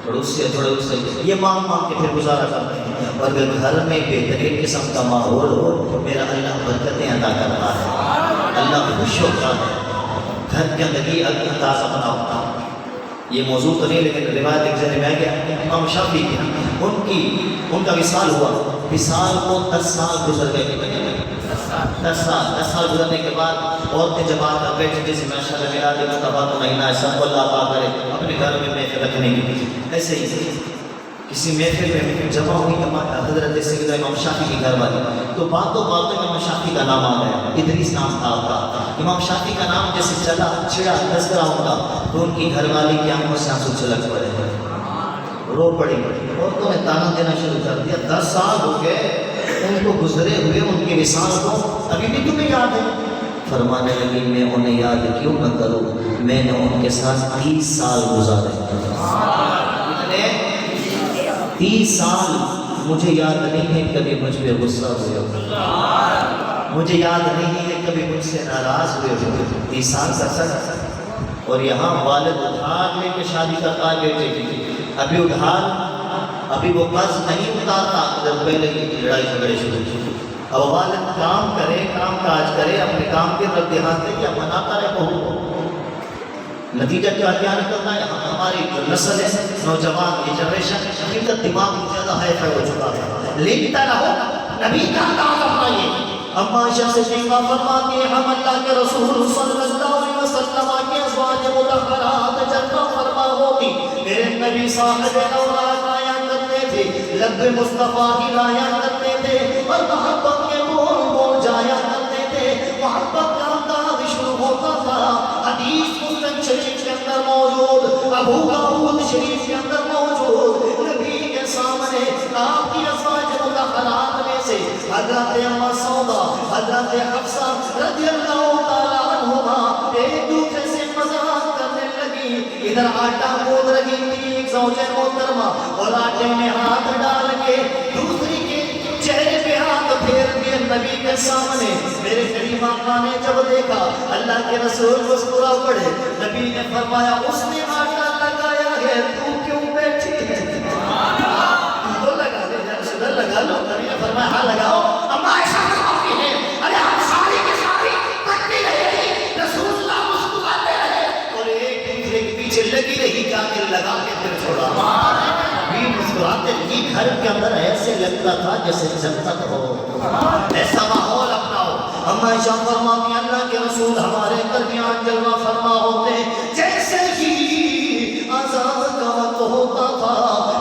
تھوڑا اس سے یہ مانگ کے پھر گزارا کرتے ہیں۔ اور اگر گھر میں بہترین قسم کا ماحول ہو میرا اللہ برکتیں عطا کرتا ہے، اللہ خوش ہوتا ہے۔ گھر کے اندر یہ انداز اپنا ہوتا ہے، یہ موضوع تو نہیں لیکن روایت ایک جگہ میں گیا امام شافعی کی ان کا وصال ہوا، وصال کو 10 سال گزر گئے، 10 سال گزرنے کے بعد عورتیں جب آ کر بیٹھے جیسے ماشاءاللہ میلاد مصطفیٰ کا مہینہ ہے سب کو اللہ پاک کرے اپنے گھر میں محفل رکھنے کی، ایسے ہی کسی محفل میں جمع ہوئی حضرت سیدنا امام شافعی کی گھر والی، تو باتوں میں امام شافعی کا نام آ گیا، ادریس نام تھا آپ کا، امام شافعی کا نام جیسے چلا چھڑا تذکرہ ہوگا تو ان کی گھر والی کی آنکھوں سے آنسو چھلک پڑے، رو پڑی، عورتوں نے تانا دینا شروع کر دیا، 10 سال ہو گئے ان کو گزرے ہوئے، ان کے وصال کو ابھی بھی تمہیں یاد ہے؟ فرمانے لگی میں انہیں یاد کیوں نہ کروں، میں نے ان کے ساتھ 30 سال گزارے، کتنے؟ 30 سال۔ مجھے یاد نہیں ہے کبھی مجھ پہ غصہ ہوئے ہو، مجھے یاد نہیں ہے کبھی مجھ سے ناراض ہوئے ہو، 30 سال کا سر۔ اور یہاں والد ادھار لے کے شادی کرتا ہے بیٹے کی، ابھی ادھار ابھی وہ قرض نہیں اتارتا جب پہلے ہی لڑائی جھگڑے شروع کی۔ اب والد کام کرے، کام کاج کرے، اپنے کام کے طرف دھیان دے یا مناتا رہے بہو کو، نتیجہ کیا نکلتا ہے؟ ہماری جو نسل ہے نوجوان یہ جنریشن ان کا دماغ زیادہ ہائی فائی ہو چکا ہے، لیکن رہو نبی کا انداز اپنائیے۔ اما عائشہ صدیقہ فرماتی ہے ہم اللہ کے رسول صلی اللہ علیہ وسلم کے ازواج مطہرات جنہ فرما ہوتی میرے نبی صاحب اولاد آیا کرتے تھے، لب مصطفیٰ کی لایا کرتے تھے اور محبت کے بول جایا کرتے تھے، محبت کا انداز شروع ہوتا تھا۔ حدیث مسلم شریف کے اندر موجود، ابو داؤد شریف کے اندر موجود، نبی کے سامنے آپ کی ازواج مطہرات میں سے حضرت اما سودا، حضرت حفصہ رضی اللہ تعالیٰ عنہما ایک دوسرے سے مذاق کرنے لگی، ادھر آٹا گوندھ رہی تھی ایک زوجہ محترمہ اور آٹے میں ہاتھ ڈال کے دوسری کے چہرے پہ ہاتھ پھیر دیے نبی کے سامنے۔ میرے کریم آقا نے جب دیکھا اللہ کے رسول مسکرا پڑے، نبی نے فرمایا اس نے آٹا لگایا ہے تو کیوں بیٹھی ہے؟ تو لگا دے یا رسول اللہ لگا لو، نبی نے فرمایا ہاں لگاؤ۔ اما عائشہ فرماتی ہے ارے ہم ساری کے ساری تکتی رہی، رسول اللہ مسکراتے رہے اور ایک دوسرے کے پیچھے لگی رہی، جا کے لگا کے پھر چھوڑا، بھی مسکراتے رہی۔ گھر کے اندر ایسے لگتا تھا جیسے جنت ہو، ایسا ماحول اپناؤ۔ اما عائشہ فرماتی اللہ کے رسول ہمارے درمیان جلوہ فرما ہوتے جیسے ہی اذان کا وقت ہوتا تھا،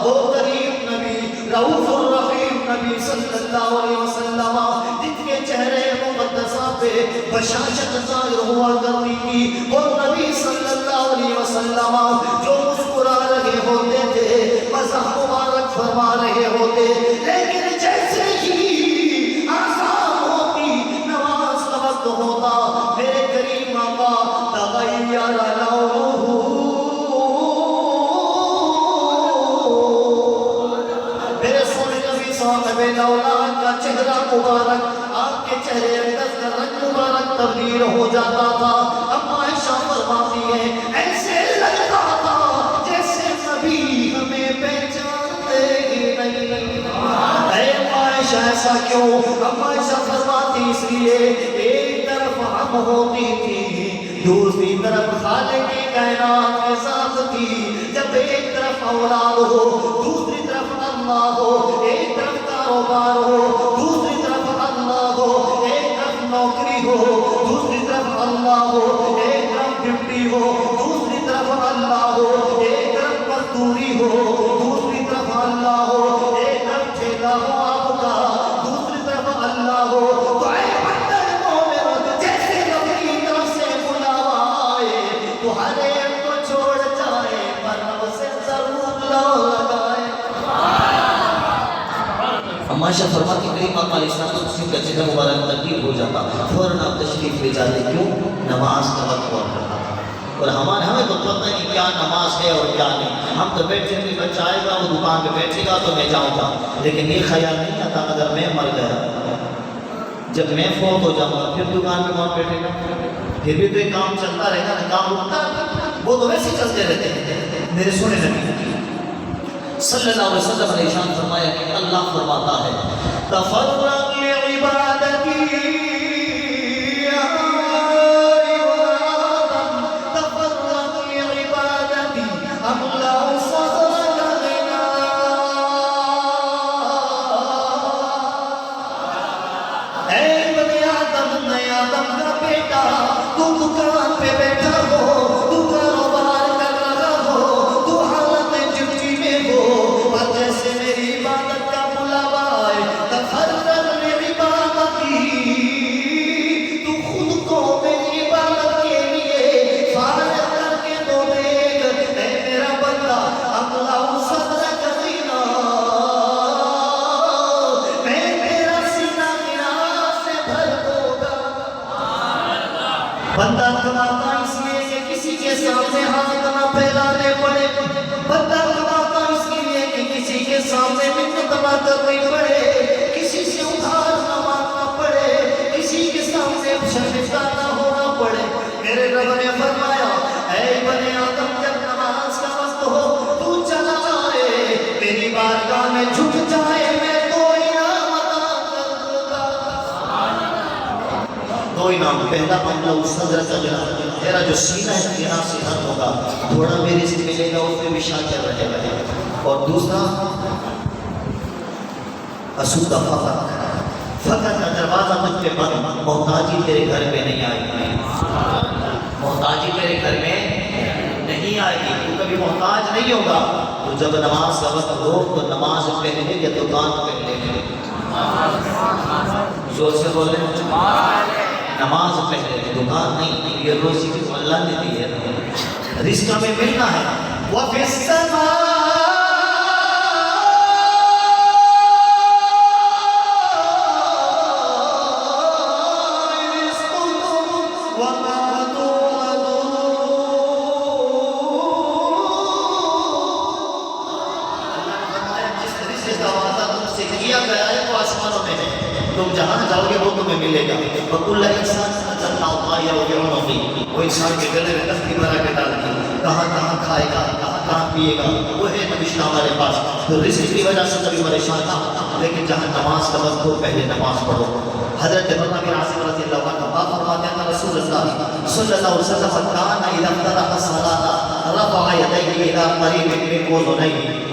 وہ کریم نبی رؤوف الرحیم نبی صلی اللہ علیہ وسلم جن کے چہرے مقدسہ پہ بشاشت ظاہر ہوا کرتی تھی، نواز جو مسکرا رہے ہوتے تھے مزہ مبارک فرما رہے ہوتے لیکن جیسے ہی آسان ہوتی نماز کا وقت ہوتا میرے کریم آقا تغیر لونہ میرے سونے نبی صاحب اولاد کا چہرہ مبارک آپ کے چہرے اندر کا رنگ مبارک تبدیل ہو جاتا تھا اما عائشہ فرماتی ہے ایسے لگتا تھا جیسے کبھی ہمیں پہچانتے ہی نہیں اے اما عائشہ ایسا کیوں اما عائشہ فرماتی اس لیے ایک طرف ہم ہوتی تھی دوسری طرف خالق کائنات کے ساتھ تھی جب ایک طرف اولاد ہو دوسری طرف اللہ ہو ایک طرف کاروبار ہو دوسری طرف اللہ ہو ایک طرف نوکری ہو دوسری طرف اللہ ہو ایک طرف ڈیوٹی ہو دوسری طرف اللہ ہو ایک طرف مزدوری ہو دوسری طرف اللہ ہو ایک طرف ٹھیلا ہو آپ کا دوسری طرف اللہ ہو تو اے بندر مومن جیسے اپنی طرف سے بلاوا آئے تو ہر ایک کو چھوڑ جائے پر اسے ضرور لگائے اما عائشہ فرماتی کریم آقا علیہ السلام کا چہرہ مبارک تبدیل ہو جاتا فوراً آپ تشریف لے جاتے کیوں نماز کا وقت ہوا کرتا تھا اور ہمیں تو پتہ نہیں کیا نماز ہے اور کیا نہیں ہم تو بیٹھے بھی بچہ آئے گا وہ دکان پہ بیٹھے گا تو میں جاؤں گا لیکن یہ خیال نہیں آتا اگر میں مر گیا جب میں فوت ہو جاؤں گا پھر دکان پہ کون بیٹھے گا پھر بھی تو ایک کام چلتا رہے گا کام رکتا وہ تو ویسے چلتے رہتے ہیں میرے سونے نبی صلی اللہ علیہ وسلم نے ارشاد فرمایا کہ اللہ فرماتا ہے تفرغ لعبادتی یا آدم تفرغ لعبادتی املا صدرک غنا اے بنی آدم اے آدم کا بیٹا تو دکان پہ بیٹھا ہو تو کاروبار کر رہا ہو تو حالت ڈیوٹی میں ہو اور جیسے میری عبادت کا بلاوا آئے تفرغ لعبادتی تو خود کو میری عبادت کے لیے فارغ کر کے تو دیکھ اے میرا بندہ املا صدرک غنا میں تیرا سینہ غنا سے بھر دوں گا بندہ کماتا اس لیے کہ کسی کے سامنے ہاتھ نہ پھیلانے پڑے بندہ کماتا اس لیے کہ کسی کے سامنے منت نہ کرنی پڑے کسی سے ادھار نہ مانگنا پڑے کسی کے سامنے شرمندہ نہ ہونا پڑے میرے رب نے فرمایا اے بنی آدم جب نماز کا وقت ہو تو چلا آئے میری بارگاہ میں جھک جائے میں تو انعام عطا کر دوں گا دو انعام پہلا معاملہ اس صدر کا تیرا جو سینہ ہے یہاں سے ہر ہوگا تھوڑا میرے سے ملے گا اس میں بھی شاکر رہے گا اور دوسرا اسودہ فقط کا دروازہ مجھ پہ بند محتاجی تیرے گھر میں نہیں آئے گی محتاجی تیرے گھر میں نہیں آئے گی تو کبھی محتاج نہیں ہوگا تو جب نماز کا وقت ہو تو نماز پہلے یا دکان پہلے زور سے بولے نماز پہلے دکان نہیں یہ روزی کی اللہ نے دی ہے رزق میں ملنا ہے وَفِي السَّمَاءِ رِزْقُكُمْ وَمَا تُوعَدُونَ اللہ نے فرمایا جس رزق کا وعدہ تم سے کیا گیا ہے وہ آسمانوں میں ہے تم جہاں جاؤ گے وہ تمہیں ملے گا وَكُلَّ إِنسَانٍ أَلْزَمْنَاهُ طَائِرَهُ فِي عُنُقِهِ وہ انسان کے گلے میں تختی بنا کے ڈال دی کہاں کہاں کھائے گا کہاں پیے گا وہ ہے نوشتہ ہمارے پاس تو رزق کی وجہ سے کبھی پریشان تھا لیکن جہاں نماز کا وقت ہو پہلے نماز پڑھو حضرت بن عاصم رضی اللہ عنہ آپ فرماتے ہیں رسول اللہ صلی اللہ علیہ وسلم کان اذا افتتح الصلاة رفع يديه الى قريب من اذنيه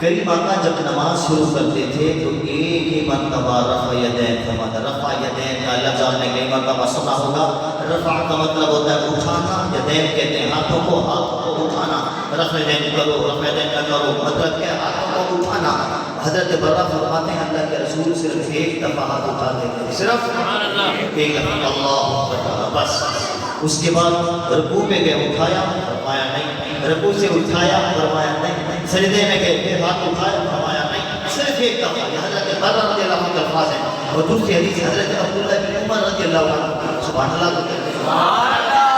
کریم آقا جب نماز شروع کرتے تھے تو ایک ہی مرتبہ رفع یدین فرماتا رفع یدین کا لفظ آپ نے کئی مرتبہ سنا ہوگا رفع کا مطلب ہوتا ہے اٹھانا یدین کہتے ہیں ہاتھوں کو اٹھانا رفع یدین کرو رفع یدین کا کرو مطلب کیا ہاتھوں کو اٹھانا حضرت برہ فرماتے ہیں اللہ کے رسول صرف ایک دفعہ ہاتھ اٹھاتے تھے صرف ایک دفعہ اللہ بس اس کے بعد رکوع پہ گئے اٹھایا فرمایا نہیں رکوع سے اٹھایا فرمایا نہیں، سجدے میں گئے ہاتھ اٹھایا فرمایا نہیں، صرف ایک دفعہ یہ حضرت برہ رضی اللہ عنہ کے الفاظ ہیں، اور دوسری حدیث حضرت عبداللہ بن عمر رضی اللہ عنہ، سبحان اللہ تو کہتے ہیں سبحان اللہ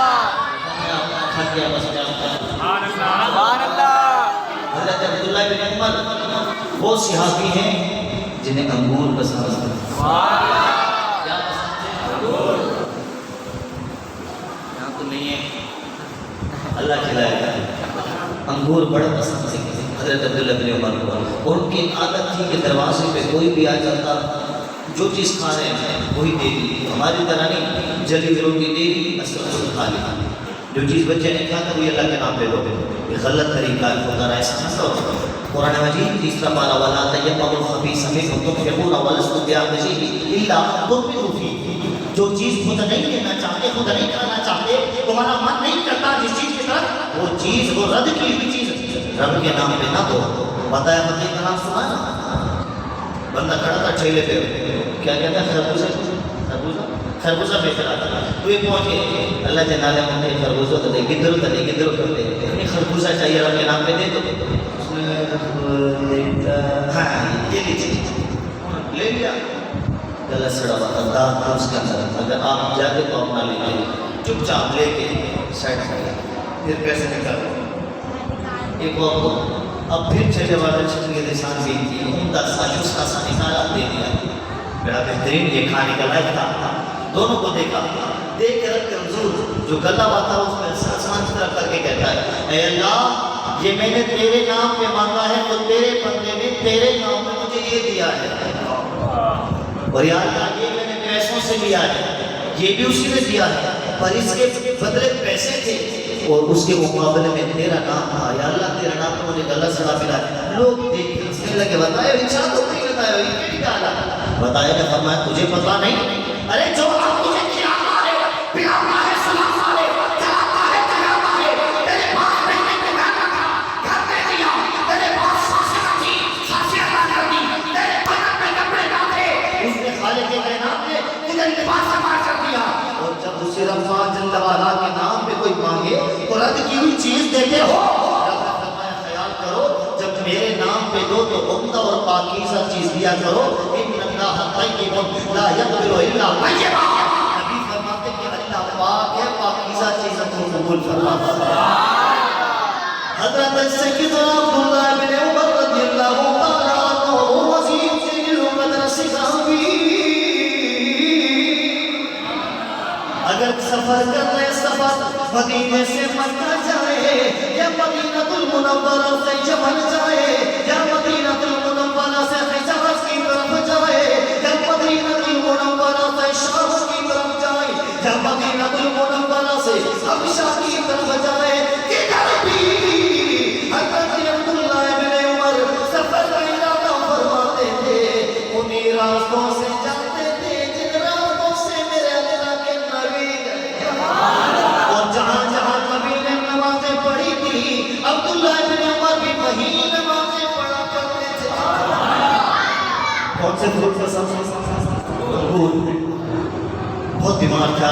حضرت عبداللہ بن عمر وہ صحابی ہیں جنہیں انگور پسند ہے، کیا پسند ہے؟ انگور، یہاں تو نہیں ہے، اللہ کھلائے گا، انگور بڑا پسند ہے حضرت عبداللہ بن عمر کو، اور ان کی عادت تھی کہ دروازے پہ کوئی بھی آ جاتا جو چیز کھا رہے ہیں وہی دے دی، ہماری طرح نہیں جلی روٹی دے دی اصل کھا لیا، جو چیز بچے نے کھاتا وہی اللہ کے نام پہ دو، یہ غلط طریقہ ہے، خدا ایسا نہ کرو۔ قرآن مجید تیسرا پارہ وَلَا تَيَمَّمُوا الْخَبِيثَ مِنْهُ تُنْفِقُونَ وَلَسْتُم بِآخِذِيهِ إِلَّا أَن تُغْمِضُوا فِيهِ، جو چیز خود نہیں لینا چاہتے، خود نہیں کھانا چاہتے، تمہارا من نہیں کرتا جس چیز کی طرف، وہ چیز وہ رد کی ہوئی چیز رب کے نام پہ نہ دو۔ بتایا فتح کا نام سنا نا، بندہ کھڑا تھا ٹھیلے پہ، کیا کہتا ہے خربوزہ خربوزہ بیچ رہا تھا، تو یہ پہنچے اللہ کے نالے میں خربوزہ تو دے گدرو کرتے ہیں، خربوزہ چاہیے رب کے نام پہ دے دو، ہاں یہ لیجیے، لے لیا، گلا سڑا ہوا تھا، داغ تھا اس کے اندر، اگر آپ جاتے تو اپنا لے لیں، چپ چاپ لے کے سائڈ پھر پیسے نکال ایک وقت، اب پھر چھلے والا چھلے لسان بھی تھی، عمدہ سا چسکا سا نکالا دے دیا، بڑا بہترین یہ کھانے کا لائق تھا، دونوں کو دیکھا، دیکھ کے رکھ کے حضور جو گلا ہوا تھا اس میں آسمان کی طرف کر کے کہتا ہے اے اللہ یہ میں نے تیرے نام پہ مانگا ہے تو تیرے بندے نے تیرے نام پہ مجھے یہ دیا ہے، اور یا اللہ یہ میں نے پیسوں سے لیا ہے یہ بھی اسی نے دیا ہے، پر اس کے بدلے پیسے تھے اور اس کے مقابلے میں تیرا نام تھا، یا اللہ تیرا نام تو مجھے گلا سڑا ملا ہے، لوگ دیکھ کے ہنسنے لگے، بتایا اچھا تو نہیں بتایا یہ کیا نکالا، بتایا کہ فرمایا تجھے پتا نہیں، ارے جو آپ تجھے کھلاتا ہے پلاتا ہے سلاتا ہے چلاتا ہے چلاتا ہے، تیرے پاس رہنے کے گھر رکھا گھر میں دیا، تیرے پاس سانسیں رکھی سانسیں ادا کر دی، تیرے بدن میں کپڑے ڈالے اس نے خالق کائنات نے تجھے لباس عطا کر دیا، اور جب اسے رفع جل وعلا کے نام پہ کوئی مانگے تو رد کی ہوئی چیز دیتے ہو، خیال کرو جب میرے نام پہ دو تو عمدہ اور پاکیزہ چیز دیا کرو، ان اللہ طیب لا یقبل الا طیبا، نبی فرماتے کہ اللہ پاک ہے پاکیزہ چیزوں کو قبول فرماتا ہے۔ حضرت سیدنا عبداللہ بن عمر رضی اللہ تعالیٰ عنہ وزیر جلیل القدر صحابی، اگر سفر کر رہے سفر مدینے سے مکہ جائے یا مدینہ المنورہ سے یمن جائے یا مدینہ المنورہ سے حجاز کی طرف جائے یا مدینہ المنورہ سے شام کی طرف جائے یا مدینہ المنورہ سے حبشہ کی طرف جائے، کدھر بھی حضرت عبداللہ بن عمر سفر کا ارادہ فرماتے تھے، انہی راستوں سے جاتے تھے جن راستوں سے میرے اللہ کے نبی گئے، اور جہاں جہاں نبی نے نمازیں پڑھی تھی عبداللہ بن عمر بھی وہی نمازیں پڑھا کرتے تھے۔ کون سے فروٹ پسند ہے؟ انگور، بہت بیمار تھا،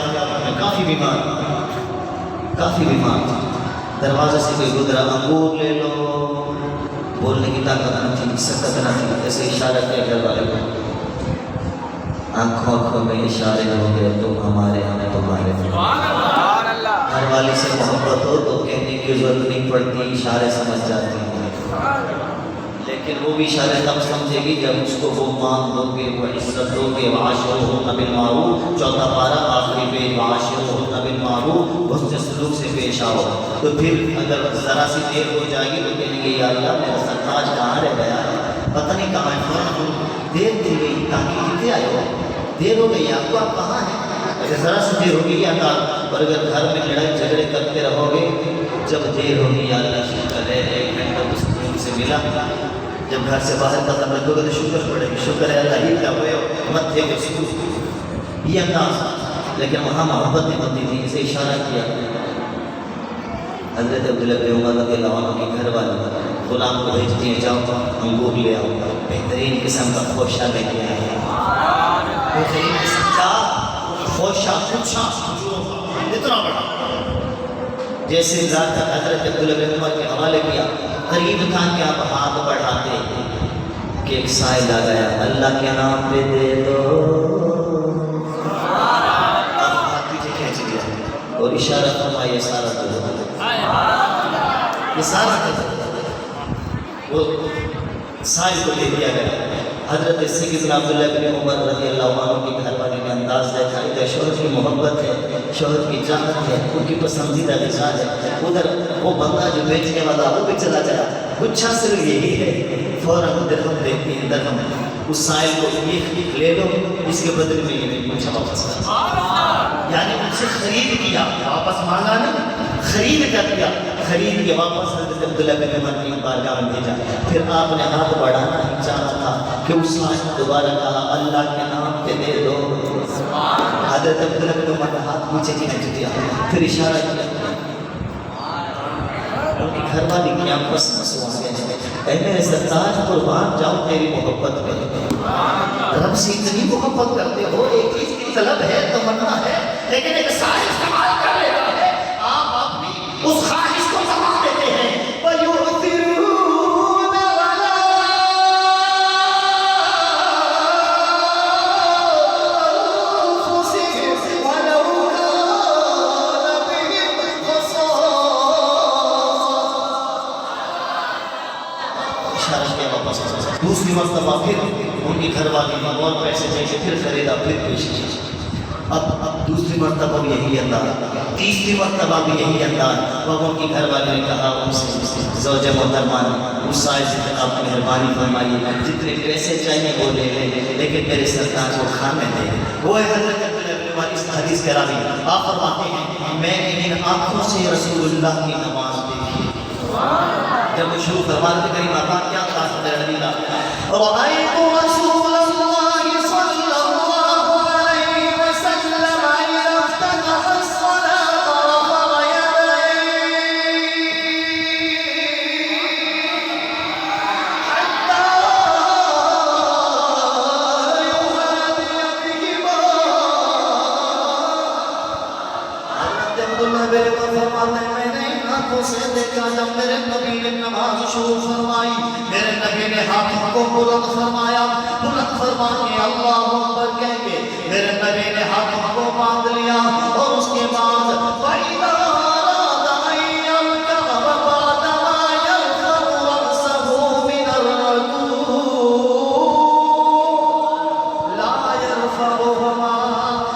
کافی بیمار تھا، دروازے سے کوئی گزرا انگور لے لو، بولنے کی طاقت نہ تھی، سکت نہ تھی، ایسے اشارہ کیا گھر والے کو، آنکھوں میں اشارے ہو گئے تم ہمارے ہمیں تمہارے، گھر والی سے محبت ہو تو کہنے کی ضرورت نہیں پڑتی، اشارے سمجھ جاتی ہیں، لیکن وہ بھی اشارے تب سمجھے گی جب اس کو وہ مان دو گے، وہ عزت دو گے، وعاشرہن بالمعروف، چوتھا پارہ آخری پیج، وعاشرہن بالمعروف، حسن سلوک سے پیش آؤ، تو پھر اگر ذرا سی دیر ہو جائے گی تو کہیں گے یا اللہ میرا سرتاج کہاں رہ گیا ہے، پتہ نہیں کہاں ہے، دیر دل گئی تاکہ کتنے آئے ہو، دیر ہو گئی آپ کو، آپ کہاں ہیں، اگر ذرا سی دیر ہوگی یا اللہ، اور اگر گھر میں لڑائی جھگڑے کرتے رہو گے، جب دیر ہوگی یا اللہ شکر ہے ایک گھنٹہ اس سکون سے ملا، جب گھر سے باہر قدم رکھو گے تو شکر پڑے گی، شکر ہے اللہ ہی کیا ہوئے ہو مت تھے کچھ، یہ انداز، لیکن وہاں محبت نہیں ہوتی تھی، اسے اشارہ کیا حضرت عبداللہ بن عمر رضی اللہ عنہ کے گھر والے غلام کو بھیج دیے جاؤ انگور لے آؤ، بہترین قسم کا خوشہ لے کے آئے ہیں، بہترین قسم کا خوشہ اتنا بڑا، جیسے ذات حضرت عبداللہ بن عمر کے حوالے کیا، قریب تھا کہ آپ ہاتھ بڑھاتے کہ ایک سائل آ گیا، اللہ کے نام پہ دے دو، آپ ہاتھ پیچھے کھینچ دیا اور اشارہ فرمایا یہ سارا دو، یہ سارا دو، وہ سائل کو دے دیا گیا۔ حضرت سیدنا عبداللہ بن عمر رضی اللہ عنہ کی گھر والی نے انداز دیکھا، ادھر شوہر کی محبت ہے، شوہر کی چاہت ہے، ان کی پسندیدہ غذا ہے، ادھر وہ بندہ جو بیچنے والا وہ بھی چلا جائے، گچھا صرف یہی ہے، فوراً درہم دیتی ہے، درہم اس سائل کو یہ لے لو، اس کے بدلے میں یہ نہیں گچھا واپس کر، یعنی ان سے خرید کیا، واپس مانگا نہیں، خرید کر دیا، خرید کے واپس حضرت عبداللہ بن عمر کی بارگاہ میں بھیجا۔ پھر آپ نے ہاتھ بڑھانا ہی چاہا تھا کہ اس سائل دوبارہ کہا اللہ کے نام پہ دے دو، حضرت عبداللہ بن عمر نے ہاتھ پیچھے کھینچ دیا، پھر اشارہ کیا، ان کی گھر والی کی آنکھوں سے آنسو آ گئے، اے میرے سرتاج قربان جاؤ تیری محبت میں، رب سے اتنی محبت کرتے ہو، ایک چیز کی طلب ہے تمنا ہے، لیکن ایک سائل استعمال کر لیتا ہے، آپ اپنی اس خواہش کو دبا دیتے ہیں، وَيُؤْثِرُونَ عَلَىٰ أَنفُسِهِمْ وَلَوْ كَانَ بِهِمْ خَصَاصَةٌ۔ اشارہ کیا واپس، دوسری مرتبہ پھر ان کی گھر والی نے اور پیسے دے کے پھر خریدا، پھر پیش کیا، اب دوسری مرتبہ بھی یہی انداز، تیسری مرتبہ بھی یہی انداز، اب ان کی گھر والی نے کہا ان سے زوجہ محترمہ نے اس سائل سے آپ نے مہربانی فرمائی، جتنے پیسے چاہیے وہ لے لیں لیکن میرے سرتاج کو کھانے دیں۔ وہ حضرت عبداللہ بن عمر اس حدیث کے راوی آپ فرماتے ہیں میں نے ان آنکھوں سے رسول اللہ کی نماز دیکھی، جب وہ شروع فرماتے کریم آقا کیا تھا میرے نبی کا، رأیت رسول اللہ صلی اللہ علیہ وسلم اذا افتتح الصلاة رفع یدیہ حتی یحاذی بہما۔ حضرت عبداللہ بن عمر فرماتے ہیں میں نے آنکھوں سے دیکھا جب میرے نبی نے نماز شروع فرمائی، میرے نبی نے ہاتھوں کو بلند فرمایا، بلند فرما کے اللہ اکبر کہہ کے میرے نبی نے ہاتھوں کو باندھ لیا، اور اس کے بعد فَإِذَا أَرَادَ أَن يَرْكَعَ بَعْدَمَا يَرْفَعُ رَأْسَهُ مِنَ الرُّكُوعِ لَا يَرْفَعُهُمَا،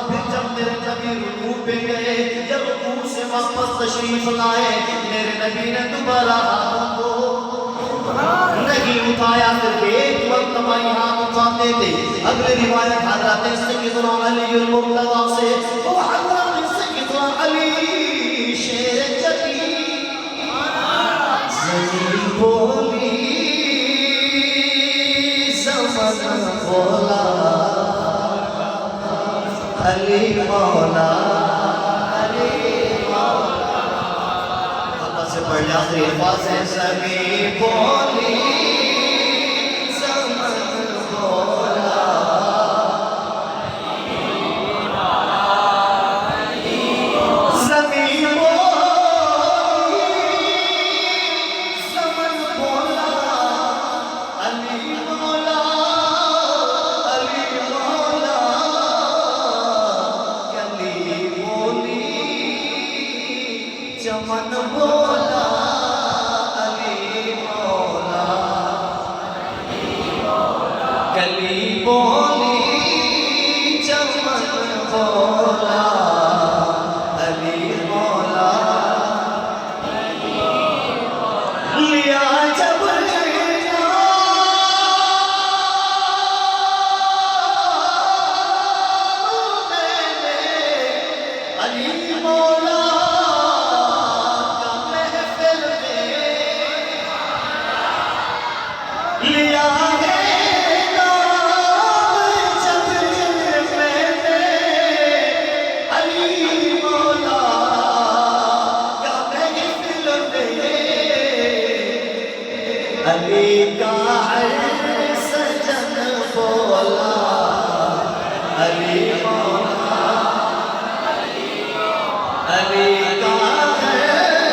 پھر جب میرے نبی رکوع پہ گئے، جب رکوع سے واپس تشریف لائے، میرے نبی نے دوبارہ ہاتھوں کو نہیں اٹھایا، صرف ایک مرتبہ ہی ہاتھ اٹھاتے تھے۔ اگلے روایت حضرت سیدنا علی المرتضیٰ سے، وہ حضرت سیدنا علی شیر جلی زمین بولی زمن بولا علی مولا سے پڑھ لیا آخری الفاظ ہیں، زمین بولی زمن بولا زمین بولی زمن بولا علی مولا علی مولا علی بولی چمن بولا علی مولا کلی بولی چمن بولا علی مولا لیا جب علی مولا لیا ہے نام جب میں نے علی مولا کا محفل میں، علی کا ہر سجن بولا علی مولا علی کا ہر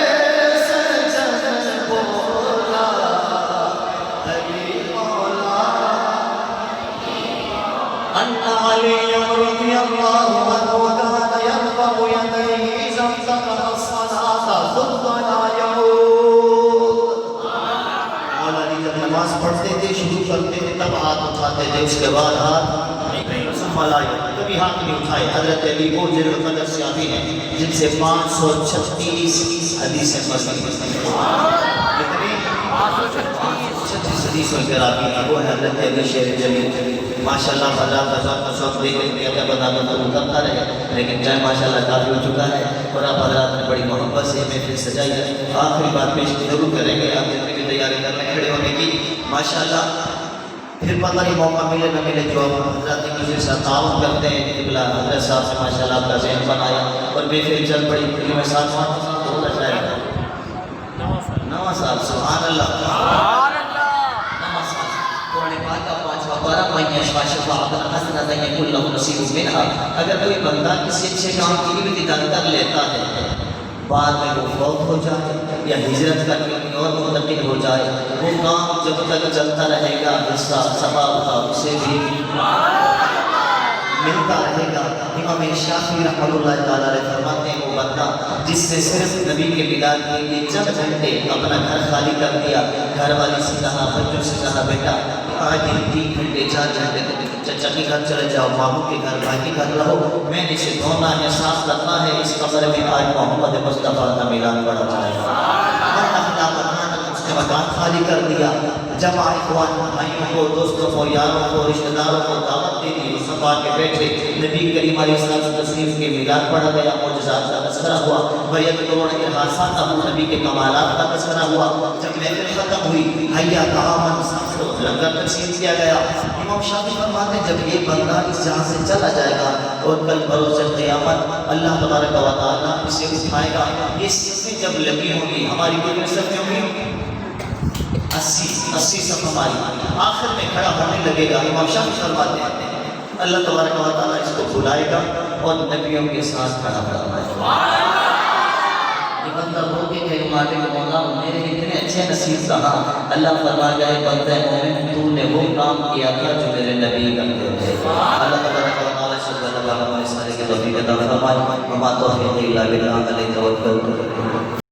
الله عنه وكان يرفع يديه إذا افتتح الصلاة ثم لا يعود. مولا علی جب نماز پڑھتے تھے شروع کرتے تھے تب ہاتھ اٹھاتے تھے، اس کے بعد ہاتھ ثم لا يعود، کبھی ہاتھ نہیں اٹھائے. حضرت علی وہ جل قدر صحابی ہیں جن سے 536 حدیثیں مروی ہیں. حدیثوں کے راوی ہیں وہ ہے حضرت علی شیر جلیل. ماشاءاللہ حضرات کا شوق دیکھ کے کیا بنا تو کرتا رہے، لیکن ٹائم ماشاءاللہ کافی ہو چکا ہے اور آپ حضرات نے بڑی محبت سے محفل سجائی ہے. آخری بات پیش ضرور کریں گے، آپ جتنی بھی تیاری کر لیں کھڑے ہونے کی ماشاءاللہ. پھر پتہ نہیں موقع ملے نہ ملے جو حضرات ایک دوسرے سے تعاون کرتے ہیں. قبلہ حضرت صاحب سے ماشاءاللہ آپ کا ذہن بنایا اور محفل چل پڑی. پھر میں ساتھ تو ہوتا شاید 9 سال. سبحان اللہ. اگر کوئی بندہ کسی اچھے کام کی بھی دیدار کر لیتا ہے، بعد میں وہ فوت ہو جائے یا ہجرت کر کے کہیں اور منتقل ہو جائے، وہ کام جب تک چلتا رہے گا حصہ ثواب کا اسے بھی ملتا رہے گا. امام شافعی رحمۃ اللہ تعالیٰ علیہ فرماتے ہیں وہ بندہ جس سے صرف نبی کے میلاد کے لیے چند گھنٹے اپنا گھر خالی کر دیا، گھر والی سے کہا، بچوں سے کہا بیٹا آج 3 گھنٹے 4 گھنٹے چچا کے گھر چلے جاؤ، ماموں کے گھر، بھائی کے گھر رہو، میں نے اسے دھونا ہے، صاف کرنا ہے، اس قبر میں آج محمد مصطفیٰ کا میلاد پڑا جائے گا. اس نے مکان خالی کر دیا، جمع اخوان بھائیوں کو، دوستوں کو، یاروں کو، رشتہ داروں کو دعوت دے دی، سب آ کے بیٹھے. نبی کریم علیہ السلام تشریف کے میلاد پڑھا گیا، معجزات کا تذکرہ ہوا، بیت کروڑ ارحاسات ابو نبی کے کمالات کا تذکرہ ہوا. جب محفل ختم ہوئی، حیا تعامن لنگر تقسیم کیا گیا. امام شافعی فرماتے ہیں جب یہ بندہ اس جہاں سے چلا جائے گا اور کل بروز قیامت اللہ تبارک و تعالیٰ اسے اٹھائے گا. یہ صفیں جب لگی ہوں گی، ہماری کتنی صفیں ہوں گی؟ 80 صف ہماری. آخر میں کھڑا ہونے لگے گا. امام شافعی فرماتے ہیں اللہ تبارک و تعالیٰ اس کو بلائے گا اور نبیوں کے ساتھ کھڑا فرمائے گا. یہ بندہ ہو کے کہ مالک مولا میرے اتنے اچھے نصیب رہا. اللہ فرما گئے بندہ مومن تو نے وہ کام کیا تھا جو میرے نبی کرتے تھے. اللہ تبارک و تعالیٰ سے ہمارے سارے کے توفیق عطا فرمائے. وما توفیقی الا باللہ علیہ توکلت.